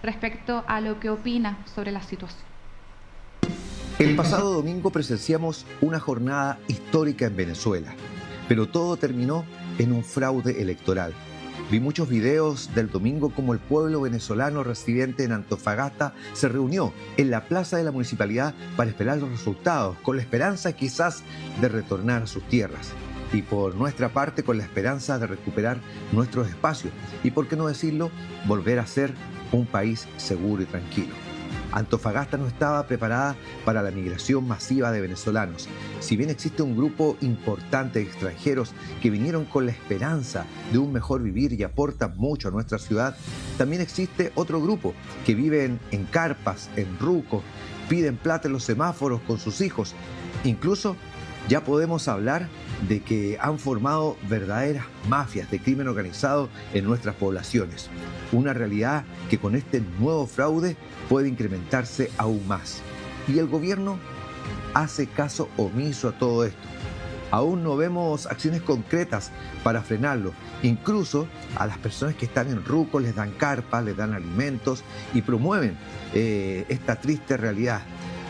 Speaker 2: respecto a lo que opina sobre la situación.
Speaker 10: El pasado domingo presenciamos una jornada histórica en Venezuela, pero todo terminó en un fraude electoral. Vi muchos videos del domingo como el pueblo venezolano residente en Antofagasta se reunió en la plaza de la municipalidad para esperar los resultados, con la esperanza quizás de retornar a sus tierras. Y por nuestra parte con la esperanza de recuperar nuestros espacios y, por qué no decirlo, volver a ser un país seguro y tranquilo. Antofagasta no estaba preparada para la migración masiva de venezolanos. Si bien existe un grupo importante de extranjeros que vinieron con la esperanza de un mejor vivir y aportan mucho a nuestra ciudad, también existe otro grupo que viven en carpas, en rucos, piden plata en los semáforos con sus hijos. Incluso ya podemos hablar de que han formado verdaderas mafias de crimen organizado en nuestras poblaciones. Una realidad que con este nuevo fraude puede incrementarse aún más. Y el gobierno hace caso omiso a todo esto. Aún no vemos acciones concretas para frenarlo. Incluso a las personas que están en rucos les dan carpas, les dan alimentos y promueven esta triste realidad.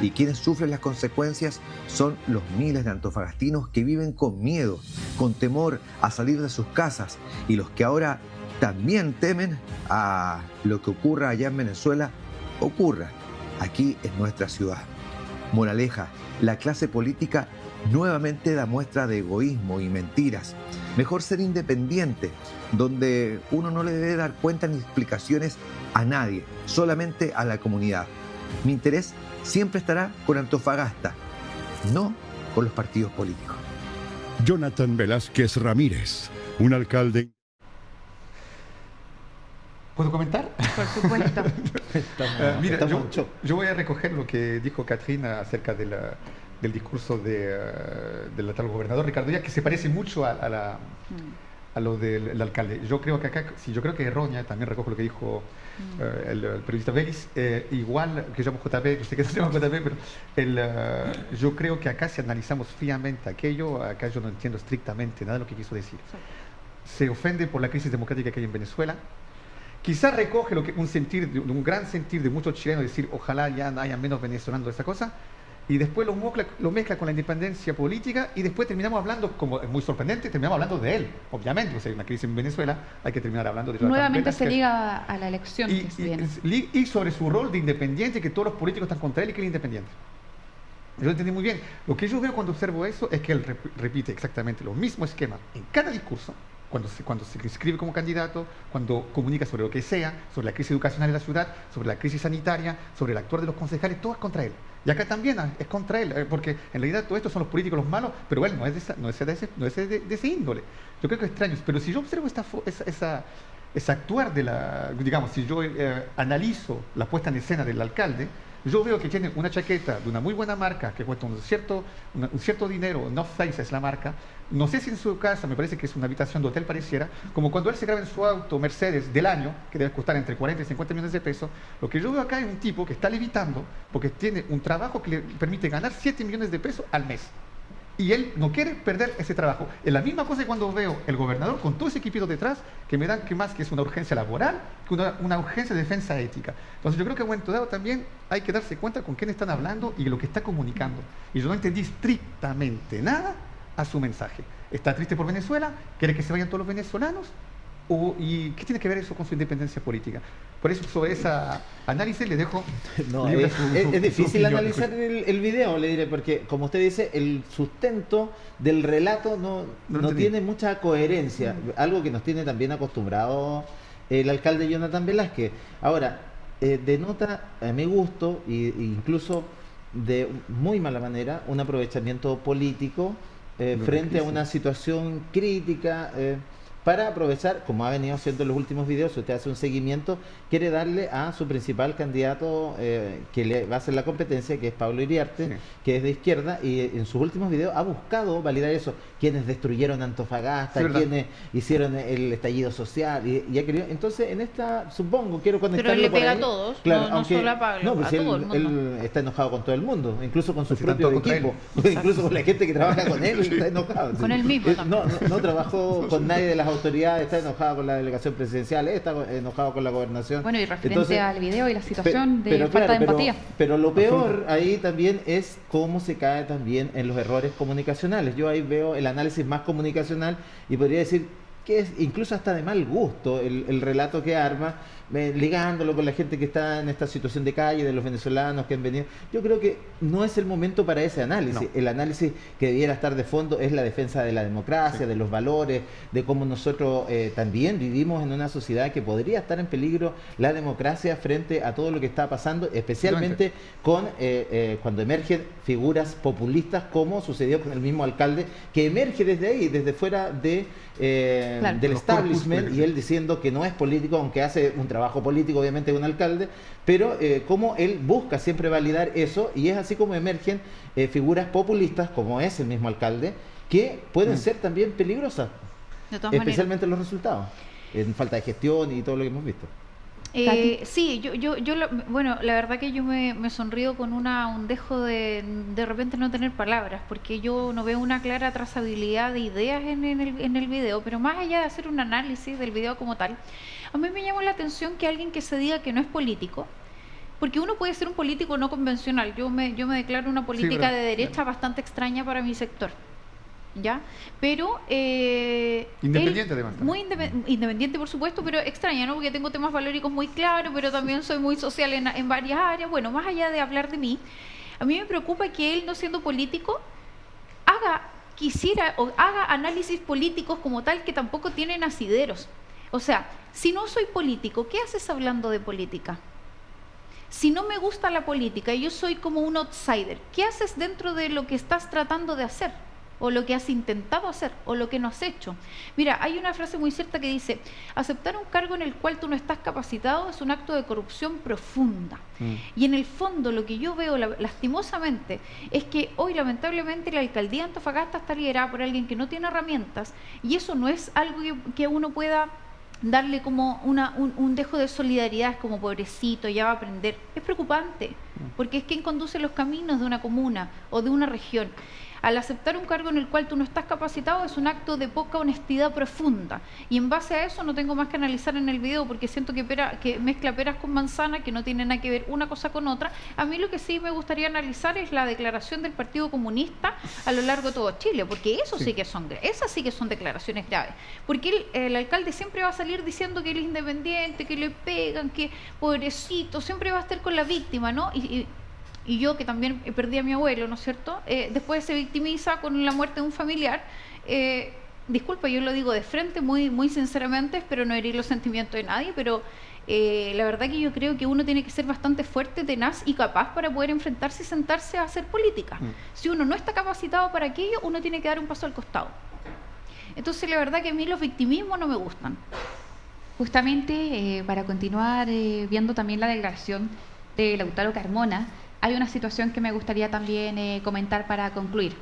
Speaker 10: Y quienes sufren las consecuencias son los miles de antofagastinos que viven con miedo, con temor a salir de sus casas, y los que ahora también temen a lo que ocurra allá en Venezuela, ocurra aquí en nuestra ciudad. Moraleja, la clase política nuevamente da muestra de egoísmo y mentiras. Mejor ser independiente, donde uno no le debe dar cuenta ni explicaciones a nadie, solamente a la comunidad. Mi interés siempre estará con Antofagasta, no con los partidos políticos.
Speaker 11: Jonathan Velázquez Ramírez, un alcalde...
Speaker 3: ¿Puedo comentar?
Speaker 2: Por supuesto.
Speaker 3: Mira, yo voy a recoger lo que dijo Katrina acerca del discurso del tal gobernador Ricardo Díaz, que se parece mucho a lo del alcalde. Yo creo que acá, sí, yo creo que es errónea, también recojo lo que dijo el periodista Vélez, igual que llamo JP, yo sé que se llama JP, pero yo creo que acá si analizamos fríamente aquello, acá yo no entiendo estrictamente nada de lo que quiso decir. Se ofende por la crisis democrática que hay en Venezuela. Quizás recoge un gran sentir de muchos chilenos, decir ojalá ya haya menos venezolanos de esta cosa, y después lo mezcla con la independencia política y después terminamos hablando, como es muy sorprendente, terminamos hablando de él, obviamente, o sea, hay una crisis en Venezuela, hay que terminar hablando de
Speaker 2: nuevamente se liga a la elección que se viene.
Speaker 3: Y sobre su rol de independiente, que todos los políticos están contra él y que él es independiente. Yo lo entendí muy bien. Lo que yo veo cuando observo eso es que él repite exactamente lo mismo esquema en cada discurso, cuando se inscribe como candidato, cuando comunica sobre lo que sea, sobre la crisis educacional de la ciudad, sobre la crisis sanitaria, sobre el actuar de los concejales, todo es contra él. Y acá también es contra él, porque en realidad todo esto son los políticos los malos, pero él no es de ese índole. Yo creo que es extraño, pero si yo observo ese actuar de digamos, si yo analizo la puesta en escena del alcalde, yo veo que tiene una chaqueta de una muy buena marca que cuesta un cierto dinero, North Face es la marca. No sé si en su casa, me parece que es una habitación de hotel pareciera, como cuando él se graba en su auto Mercedes del año, que debe costar entre 40 y 50 millones de pesos. Lo que yo veo acá es un tipo que está levitando porque tiene un trabajo que le permite ganar 7 millones de pesos al mes. Y él no quiere perder ese trabajo. Es la misma cosa que cuando veo el gobernador con todo ese equipito detrás, que me dan que más que es una urgencia laboral, que una urgencia de defensa ética. Entonces yo creo que a un momento dado también hay que darse cuenta con quién están hablando y lo que está comunicando. Y yo no entendí estrictamente nada a su mensaje. ¿Está triste por Venezuela? ¿Quiere que se vayan todos los venezolanos? ¿Y qué tiene que ver eso con su independencia política? Por eso sobre ese análisis le dejo...
Speaker 4: No, es difícil analizar el video, le diré, porque como usted dice, el sustento del relato no tiene mucha coherencia, algo que nos tiene también acostumbrado el alcalde Jonathan Velázquez. Ahora, denota a mi gusto, e incluso de muy mala manera, un aprovechamiento político frente a una situación crítica, para aprovechar, como ha venido haciendo en los últimos videos, si usted hace un seguimiento, quiere darle a su principal candidato que le va a hacer la competencia, que es Pablo Iriarte, que es de izquierda, y en sus últimos videos ha buscado validar eso, quienes destruyeron Antofagasta, quienes hicieron el estallido social, y ha querido, entonces en esta, supongo, quiero conectarlo.
Speaker 5: Pero le pega
Speaker 4: ahí.
Speaker 5: a todos,
Speaker 4: claro,
Speaker 5: no solo a Pablo,
Speaker 4: pues
Speaker 5: a todo el mundo.
Speaker 4: Él está enojado con todo el mundo, incluso con su propio equipo, incluso con la gente que trabaja con él, está enojado.
Speaker 5: Con él mismo también.
Speaker 4: No trabajó con nadie de las autoridades, está enojado con la delegación presidencial, está enojado con la gobernación.
Speaker 2: Bueno, y referente al video y la situación de falta de empatía.
Speaker 4: Pero lo peor ahí también es cómo se cae también en los errores comunicacionales. Yo ahí veo el análisis más comunicacional y podría decir que es incluso hasta de mal gusto el relato que arma, ligándolo con la gente que está en esta situación de calle, de los venezolanos que han venido. Yo creo que no es el momento para ese análisis. No. El análisis que debiera estar de fondo es la defensa de la democracia, de los valores, de cómo nosotros también vivimos en una sociedad que podría estar en peligro la democracia frente a todo lo que está pasando, especialmente con cuando emergen figuras populistas, como sucedió con el mismo alcalde, que emerge desde ahí, desde fuera de del establishment, y él diciendo que no es político, aunque hace un trabajo político obviamente de un alcalde, pero cómo él busca siempre validar eso, y es así como emergen figuras populistas, como es el mismo alcalde, que pueden ser también peligrosas, especialmente en los resultados, en falta de gestión y todo lo que hemos visto.
Speaker 5: Sí, bueno, la verdad que yo me sonrío con un dejo de repente no tener palabras, porque yo no veo una clara trazabilidad de ideas en el video, pero más allá de hacer un análisis del video como tal, a mí me llamó la atención que alguien que se diga que no es político, porque uno puede ser un político no convencional, yo me declaro una política de derecha bastante extraña para mi sector. ¿Ya? Pero
Speaker 3: independiente además.
Speaker 5: Muy independiente, por supuesto, pero extraña, ¿no? Porque tengo temas valóricos muy claros, pero también soy muy social en varias áreas. Bueno, más allá de hablar de mí, a mí me preocupa que él, no siendo político, haga análisis políticos como tal, que tampoco tienen asideros. O sea, si no soy político, ¿qué haces hablando de política? Si no me gusta la política y yo soy como un outsider, ¿qué haces dentro de lo que estás tratando de hacer? O lo que has intentado hacer, o lo que no has hecho. Mira, hay una frase muy cierta que dice: aceptar un cargo en el cual tú no estás capacitado es un acto de corrupción profunda. Y en el fondo lo que yo veo lastimosamente es que hoy lamentablemente la alcaldía de Antofagasta está liderada por alguien que no tiene herramientas, y eso no es algo que uno pueda darle como un dejo de solidaridad, es como pobrecito, ya va a aprender. Es preocupante. porque es quien conduce los caminos de una comuna o de una región. Al aceptar un cargo en el cual tú no estás capacitado es un acto de poca honestidad profunda. Y en base a eso no tengo más que analizar en el video, porque siento que mezcla peras con manzana, que no tiene nada que ver una cosa con otra. A mí lo que sí me gustaría analizar es la declaración del Partido Comunista a lo largo de todo Chile, porque esas sí que son declaraciones graves. Porque el alcalde siempre va a salir diciendo que él es independiente, que le pegan, que pobrecito, siempre va a estar con la víctima, ¿no? Y yo, que también perdí a mi abuelo, ¿no es cierto? Después se victimiza con la muerte de un familiar. Disculpa, yo lo digo de frente, muy, muy sinceramente, espero no herir los sentimientos de nadie, pero la verdad que yo creo que uno tiene que ser bastante fuerte, tenaz y capaz para poder enfrentarse y sentarse a hacer política. Si uno no está capacitado para aquello, uno tiene que dar un paso al costado. Entonces, la verdad que a mí los victimismos no me gustan.
Speaker 2: Justamente, para continuar viendo también la declaración de Lautaro Carmona, hay una situación que me gustaría también comentar para concluir.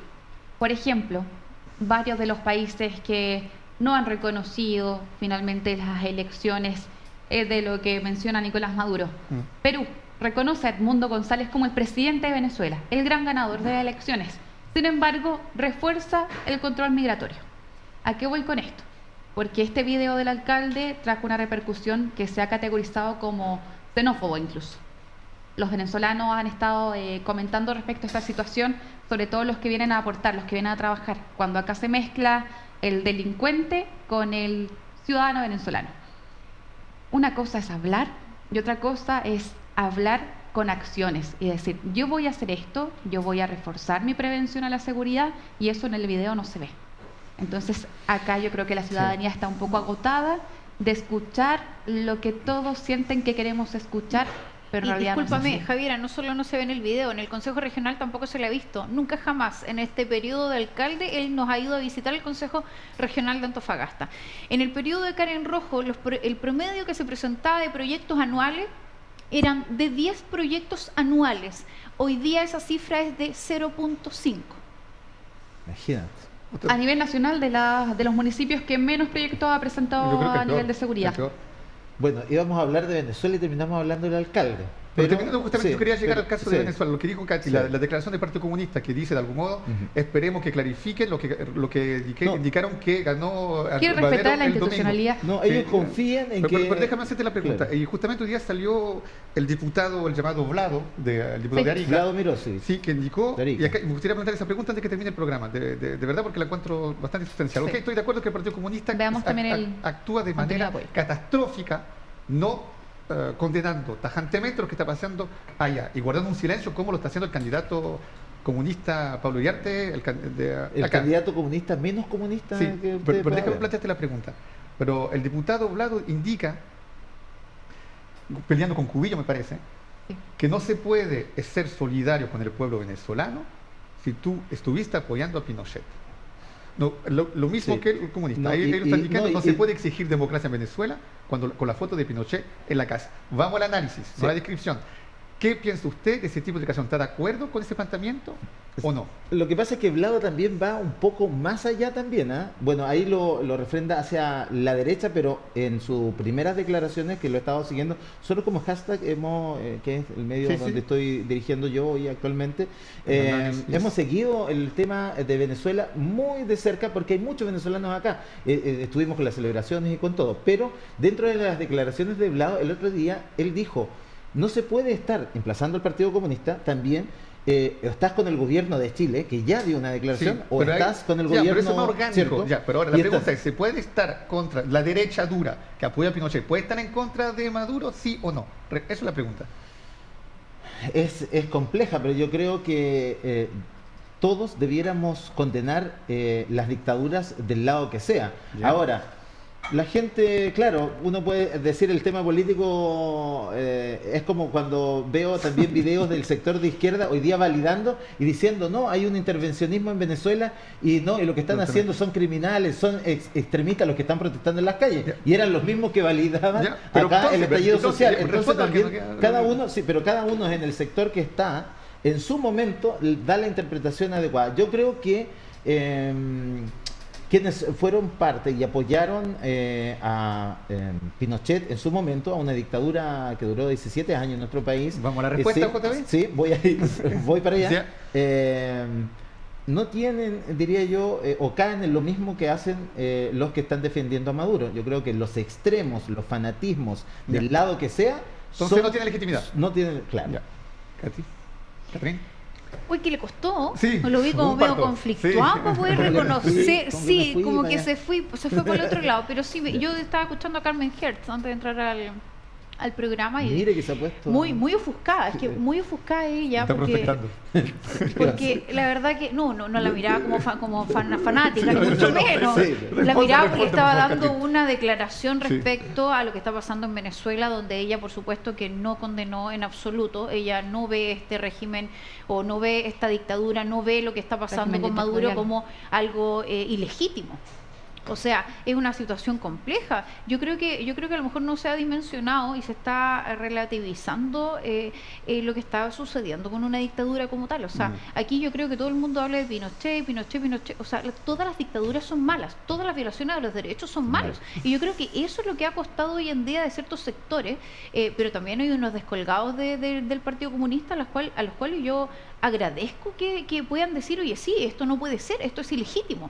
Speaker 2: Por ejemplo, varios de los países que no han reconocido finalmente las elecciones de lo que menciona Nicolás Maduro. Perú reconoce a Edmundo González como el presidente de Venezuela, el gran ganador de las elecciones. Sin embargo, refuerza el control migratorio. ¿A qué voy con esto? Porque este video del alcalde trajo una repercusión que se ha categorizado como xenófobo incluso. Los venezolanos han estado comentando respecto a esta situación, sobre todo los que vienen a aportar, los que vienen a trabajar, cuando acá se mezcla el delincuente con el ciudadano venezolano. Una cosa es hablar y otra cosa es hablar con acciones y decir, yo voy a hacer esto, yo voy a reforzar mi prevención a la seguridad, y eso en el video no se ve. Entonces acá yo creo que la ciudadanía está un poco agotada de escuchar lo que todos sienten que queremos escuchar. Pero
Speaker 5: y discúlpame, no, Javiera, no solo no se ve en el video, en el Consejo Regional tampoco se le ha visto. Nunca jamás en este periodo de alcalde él nos ha ido a visitar el Consejo Regional de Antofagasta. En el periodo de Karen Rojo, el promedio que se presentaba de proyectos anuales eran de 10 proyectos anuales. Hoy día esa cifra es de 0.5.
Speaker 4: Imagínate.
Speaker 2: A nivel nacional, de los municipios que menos proyectos ha presentado a nivel de seguridad.
Speaker 4: Bueno, íbamos a hablar de Venezuela y terminamos hablando del alcalde.
Speaker 3: Pero justamente yo quería llegar al caso de Venezuela, lo que dijo Katy, la declaración del Partido Comunista, que dice de algún modo, esperemos que clarifiquen lo que indicaron que ganó
Speaker 2: quiere respetar la institucionalidad.
Speaker 4: No, ellos confían en que...
Speaker 3: Pero déjame hacerte la pregunta. Y justamente hoy día salió el diputado, el llamado Vlado, el diputado de Arica.
Speaker 4: Vlado Miró, sí,
Speaker 3: que indicó, y acá me gustaría plantear esa pregunta antes de que termine el programa, de verdad, porque la encuentro bastante sustancial. Okay, estoy de acuerdo que el Partido Comunista actúa de manera catastrófica, no condenando tajantemente lo que está pasando allá y guardando un silencio como lo está haciendo el candidato comunista Pablo Iriarte, el
Speaker 4: candidato comunista menos comunista.
Speaker 3: Sí, pero déjame plantearte la pregunta. Pero el diputado Vlado indica, peleando con Cubillo me parece, que no se puede ser solidario con el pueblo venezolano si tú estuviste apoyando a Pinochet. No, lo mismo que el comunista. Ahí está indicando no se puede exigir democracia en Venezuela con la foto de Pinochet en la casa. Vamos al análisis, no a la descripción. ¿Qué piensa usted de ese tipo de declaración? ¿Está de acuerdo con ese planteamiento o no?
Speaker 4: Lo que pasa es que Vlado también va un poco más allá también. Bueno, ahí lo refrenda hacia la derecha, pero en sus primeras declaraciones, que lo he estado siguiendo, solo como hashtag, que es el medio donde estoy dirigiendo yo hoy actualmente, hemos seguido el tema de Venezuela muy de cerca, porque hay muchos venezolanos acá. Estuvimos con las celebraciones y con todo, pero dentro de las declaraciones de Vlado, el otro día, él dijo, no se puede estar emplazando al Partido Comunista también. Estás con el gobierno de Chile, que ya dio una declaración, o estás con el gobierno...
Speaker 3: Pero eso es más orgánico. Pero ahora la pregunta es, ¿se puede estar contra la derecha dura que apoya a Pinochet? ¿Puede estar en contra de Maduro, sí o no? Esa es la pregunta.
Speaker 4: Es compleja, pero yo creo que todos debiéramos condenar las dictaduras del lado que sea. Ya. Ahora, la gente, claro, uno puede decir el tema político, es como cuando veo también videos del sector de izquierda hoy día validando y diciendo, no, hay un intervencionismo en Venezuela y lo que están haciendo son criminales, son extremistas los que están protestando en las calles. Y eran los mismos que validaban acá el estallido social. Entonces también, cada uno en el sector que está, en su momento, da la interpretación adecuada. Yo creo que... quienes fueron parte y apoyaron a Pinochet en su momento, a una dictadura que duró 17 años en nuestro país.
Speaker 3: ¿Vamos a la respuesta, JB?
Speaker 4: Sí, voy para allá. No tienen, diría yo, o caen en lo mismo que hacen los que están defendiendo a Maduro. Yo creo que los extremos, los fanatismos, del lado que sea,
Speaker 3: entonces no tienen legitimidad.
Speaker 4: No tienen, claro.
Speaker 3: Ya. ¿Katy? ¿Catrín?
Speaker 5: Uy, que le costó.
Speaker 3: Sí,
Speaker 5: lo vi como medio conflictuado para poder reconocer. Sí, como que se fue por el otro lado. Pero sí, yo estaba escuchando a Carmen Hertz antes de entrar al programa y
Speaker 4: mire que se ha puesto
Speaker 5: muy ofuscada, es que muy ofuscada ella porque la verdad que no la miraba como fanática, ni mucho menos. La miraba porque estaba dando una declaración respecto a lo que está pasando en Venezuela, donde ella por supuesto que no condenó en absoluto. Ella no ve este régimen o no ve esta dictadura, no ve lo que está pasando con Maduro como algo ilegítimo. O sea, es una situación compleja. Yo creo que a lo mejor no se ha dimensionado y se está relativizando lo que está sucediendo con una dictadura como tal. O sea, aquí yo creo que todo el mundo habla de Pinochet. O sea, todas las dictaduras son malas, todas las violaciones de los derechos son malas. Y yo creo que eso es lo que ha costado hoy en día de ciertos sectores, pero también hay unos descolgados del Partido Comunista a los cuales yo agradezco que puedan decir, oye, sí, esto no puede ser, esto es ilegítimo.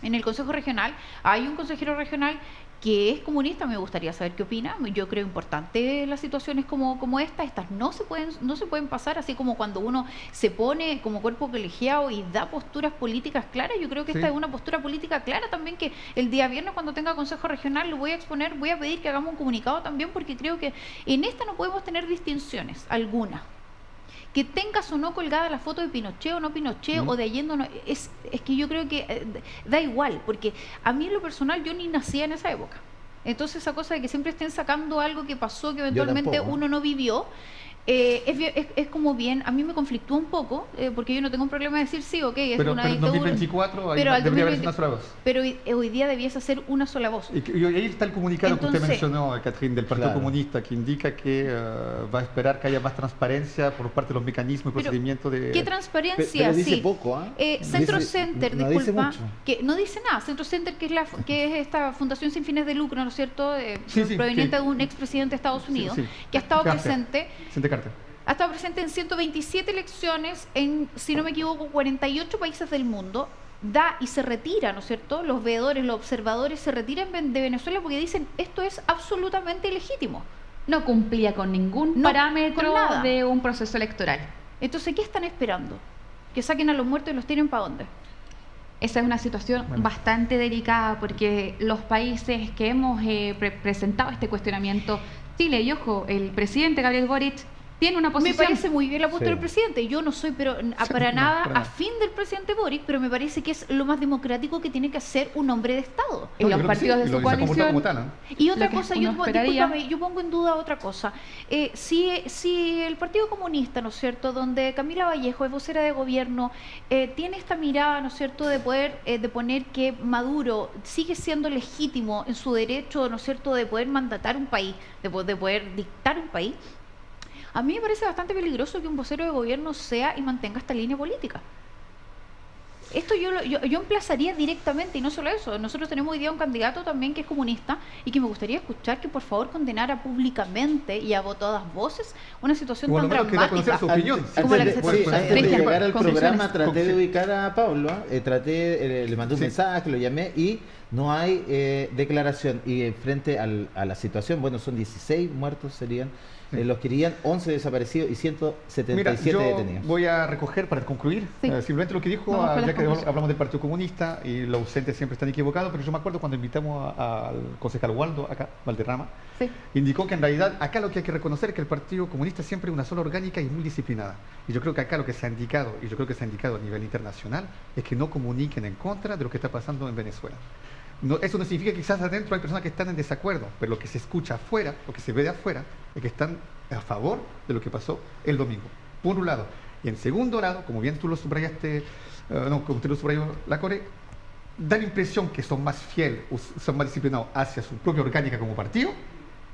Speaker 5: En el Consejo Regional hay un consejero regional que es comunista, me gustaría saber qué opina. Yo creo importante las situaciones como estas no se pueden pasar, así como cuando uno se pone como cuerpo colegiado y da posturas políticas claras. Yo creo que esta es una postura política clara también, que el día viernes cuando tenga Consejo Regional lo voy a exponer, voy a pedir que hagamos un comunicado también, porque creo que en esta no podemos tener distinciones alguna. Que tengas o no colgada la foto de Pinochet o no Pinochet o de Allende, no, es que yo creo que da igual, porque a mí en lo personal yo ni nacía en esa época. Entonces esa cosa de que siempre estén sacando algo que pasó, que eventualmente uno no vivió, es como bien, a mí me conflictúa un poco, porque yo no tengo un problema de decir sí, ok, es
Speaker 3: pero,
Speaker 5: una
Speaker 3: pero
Speaker 5: dictadura.
Speaker 3: 2024 debería haber una sola voz.
Speaker 5: Pero hoy día debiese ser una sola voz.
Speaker 3: Y ahí está el comunicado que usted mencionó, Catrín, del Partido Comunista, que indica que va a esperar que haya más transparencia por parte de los mecanismos y procedimientos de...
Speaker 5: ¿Qué transparencia?
Speaker 4: Pero dice poco,
Speaker 5: Centro Center, disculpa,
Speaker 4: dice
Speaker 5: que no dice nada. Centro Center, que es esta fundación sin fines de lucro, ¿no es cierto? Proveniente de un expresidente de Estados Unidos, que ha estado presente. Ha estado presente en 127 elecciones en, si no me equivoco, 48 países del mundo. Da y se retira, ¿no es cierto? Los veedores, los observadores se retiran de Venezuela porque dicen esto es absolutamente ilegítimo.
Speaker 2: No cumplía con ningún parámetro de un proceso electoral.
Speaker 5: Entonces, ¿qué están esperando? ¿Que saquen a los muertos y los tiren para dónde?
Speaker 2: Esa es una situación bastante delicada, porque los países que hemos presentado este cuestionamiento, Chile, y ojo, el presidente Gabriel Boric tiene una posición...
Speaker 5: Me parece muy bien la postura del presidente. Yo no soy para nada afín del presidente Boric, pero me parece que es lo más democrático que tiene que hacer un hombre de Estado.
Speaker 2: En los partidos de su coalición.
Speaker 5: Y otra cosa, discúlpame, yo pongo en duda otra cosa. Si el Partido Comunista, ¿no es cierto?, donde Camila Vallejo es vocera de gobierno, tiene esta mirada, ¿no es cierto?, de poner que Maduro sigue siendo legítimo en su derecho, ¿no es cierto?, de poder mandatar un país, de poder dictar un país. A mí me parece bastante peligroso que un vocero de gobierno sea y mantenga esta línea política. Esto yo emplazaría directamente, y no solo eso, nosotros tenemos hoy día un candidato también que es comunista y que me gustaría escuchar que por favor condenara públicamente y a todas voces una situación tan dramática.
Speaker 3: Su opinión.
Speaker 4: Antes de llegar al programa traté de ubicar a Pablo, le mandé un mensaje, lo llamé y no hay declaración. Y frente a la situación, bueno, son 16 muertos serían. Los querían 11 desaparecidos y 177 detenidos.
Speaker 3: Voy a recoger para concluir simplemente lo que dijo, ya que hablamos del Partido Comunista y los ausentes siempre están equivocados, pero yo me acuerdo cuando invitamos al concejal Waldo, acá, Valderrama, indicó que en realidad acá lo que hay que reconocer es que el Partido Comunista siempre es una sola orgánica y muy disciplinada. Y yo creo que acá lo que se ha indicado, y yo creo que se ha indicado a nivel internacional, es que no comuniquen en contra de lo que está pasando en Venezuela. No, eso no significa que quizás adentro hay personas que están en desacuerdo, pero lo que se escucha afuera, lo que se ve de afuera, es que están a favor de lo que pasó el domingo, por un lado. Y en segundo lado, como bien tú lo subrayaste, como usted lo subrayó, la Core, da la impresión que son más fieles, son más disciplinados hacia su propia orgánica como partido,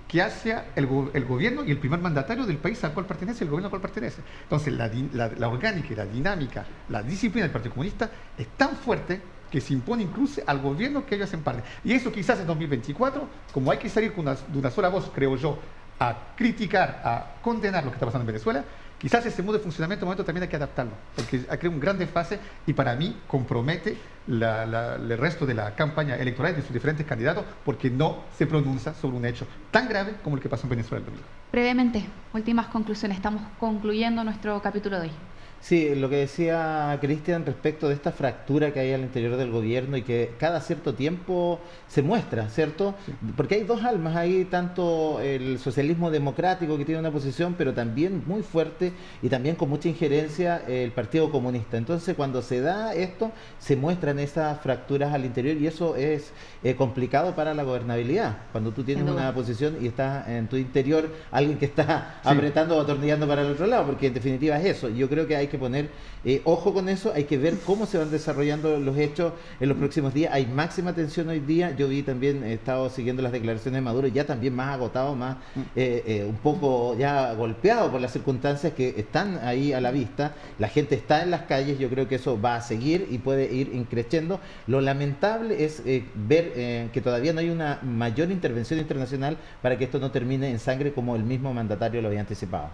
Speaker 3: que hacia el gobierno y el primer mandatario del país al cual pertenece, el gobierno al cual pertenece. Entonces, la orgánica y la dinámica, la disciplina del Partido Comunista es tan fuerte que se impone incluso al gobierno que ellos hacen parte. Y eso quizás en 2024, como hay que salir de una sola voz, creo yo, a criticar, a condenar lo que está pasando en Venezuela, quizás ese modo de funcionamiento momento también hay que adaptarlo, porque ha creado un gran desfase y para mí compromete el resto de la campaña electoral de sus diferentes candidatos, porque no se pronuncia sobre un hecho tan grave como el que pasó en Venezuela el domingo.
Speaker 2: Brevemente, últimas conclusiones. Estamos concluyendo nuestro capítulo de hoy.
Speaker 4: Sí, lo que decía Cristian respecto de esta fractura que hay al interior del gobierno y que cada cierto tiempo se muestra, ¿cierto? Sí. Porque hay dos almas ahí, tanto el socialismo democrático que tiene una posición, pero también muy fuerte y también con mucha injerencia el Partido Comunista. Entonces, cuando se da esto, se muestran esas fracturas al interior y eso es complicado para la gobernabilidad. Cuando tú tienes una posición y está en tu interior alguien que está apretando o atornillando para el otro lado, porque en definitiva es eso. Yo creo que hay que poner ojo con eso, hay que ver cómo se van desarrollando los hechos en los próximos días. Hay máxima tensión hoy día. Yo vi también, he estado siguiendo las declaraciones de Maduro, ya también más agotado, más un poco ya golpeado por las circunstancias que están ahí a la vista. La gente está en las calles, yo creo que eso va a seguir y puede ir increciendo. Lo lamentable es ver que todavía no hay una mayor intervención internacional para que esto no termine en sangre como el mismo mandatario lo había anticipado.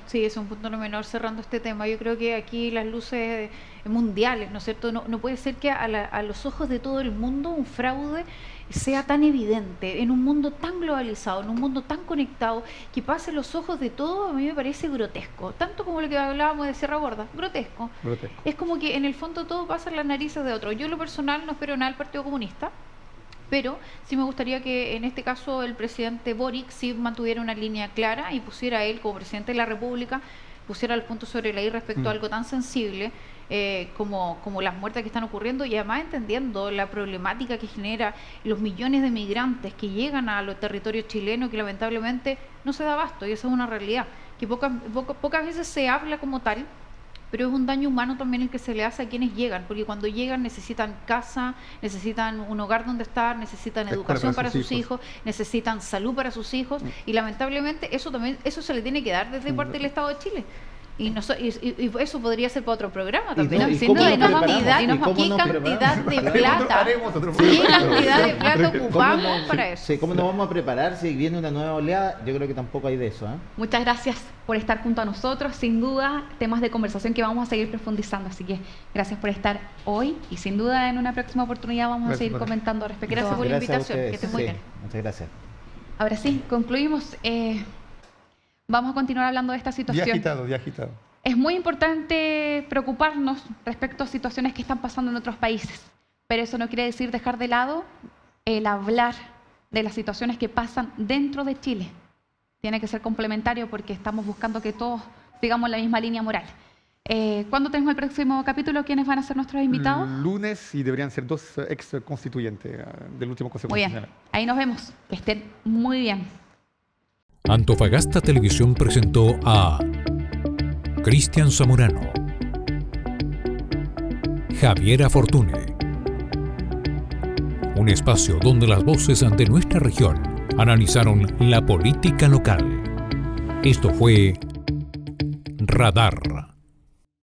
Speaker 5: Sí, es un punto no menor cerrando este tema. Yo creo que aquí las luces mundiales, ¿no es cierto? No puede ser que a los ojos de todo el mundo un fraude sea tan evidente, en un mundo tan globalizado, en un mundo tan conectado, que pase a los ojos de todos. A mí me parece grotesco, tanto como lo que hablábamos de Sierra Gorda, grotesco. Es como que en el fondo todo pasa en las narices de otro. Yo en lo personal no espero nada del Partido Comunista, pero sí me gustaría que en este caso el presidente Boric sí mantuviera una línea clara y pusiera a él como presidente de la República, pusiera el punto sobre la I respecto a algo tan sensible como las muertes que están ocurriendo, y además entendiendo la problemática que genera los millones de migrantes que llegan a los territorios chilenos, que lamentablemente no se da abasto, y esa es una realidad que pocas veces se habla como tal, pero es un daño humano también el que se le hace a quienes llegan, porque cuando llegan necesitan casa, necesitan un hogar donde estar, necesitan educación para sus hijos, necesitan salud para sus hijos, y lamentablemente eso se le tiene que dar desde parte del Estado de Chile. Y eso podría ser para otro programa también. ¿Qué cantidad de plata ocupamos para eso?
Speaker 4: Sí, ¿cómo nos vamos a preparar si viene una nueva oleada? Yo creo que tampoco hay de eso.
Speaker 2: Muchas gracias por estar junto a nosotros. Sin duda, temas de conversación que vamos a seguir profundizando. Así que gracias por estar hoy y sin duda en una próxima oportunidad vamos a seguir comentando respecto.
Speaker 5: Gracias por la invitación. Que estés muy bien.
Speaker 4: Muchas gracias.
Speaker 2: Ahora sí, concluimos. Vamos a continuar hablando de esta situación.
Speaker 3: Día agitado.
Speaker 2: Es muy importante preocuparnos respecto a situaciones que están pasando en otros países, pero eso no quiere decir dejar de lado el hablar de las situaciones que pasan dentro de Chile. Tiene que ser complementario porque estamos buscando que todos sigamos la misma línea moral. ¿Cuándo tenemos el próximo capítulo? ¿Quiénes van a ser nuestros invitados?
Speaker 3: Lunes, y deberían ser 2 ex constituyentes del último Consejo Constitucional.
Speaker 2: Muy bien, ahí nos vemos. Que estén muy bien.
Speaker 1: Antofagasta Televisión presentó a Cristian Zamorano, Javiera Fortune, un espacio donde las voces de nuestra región analizaron la política local. Esto fue Radar.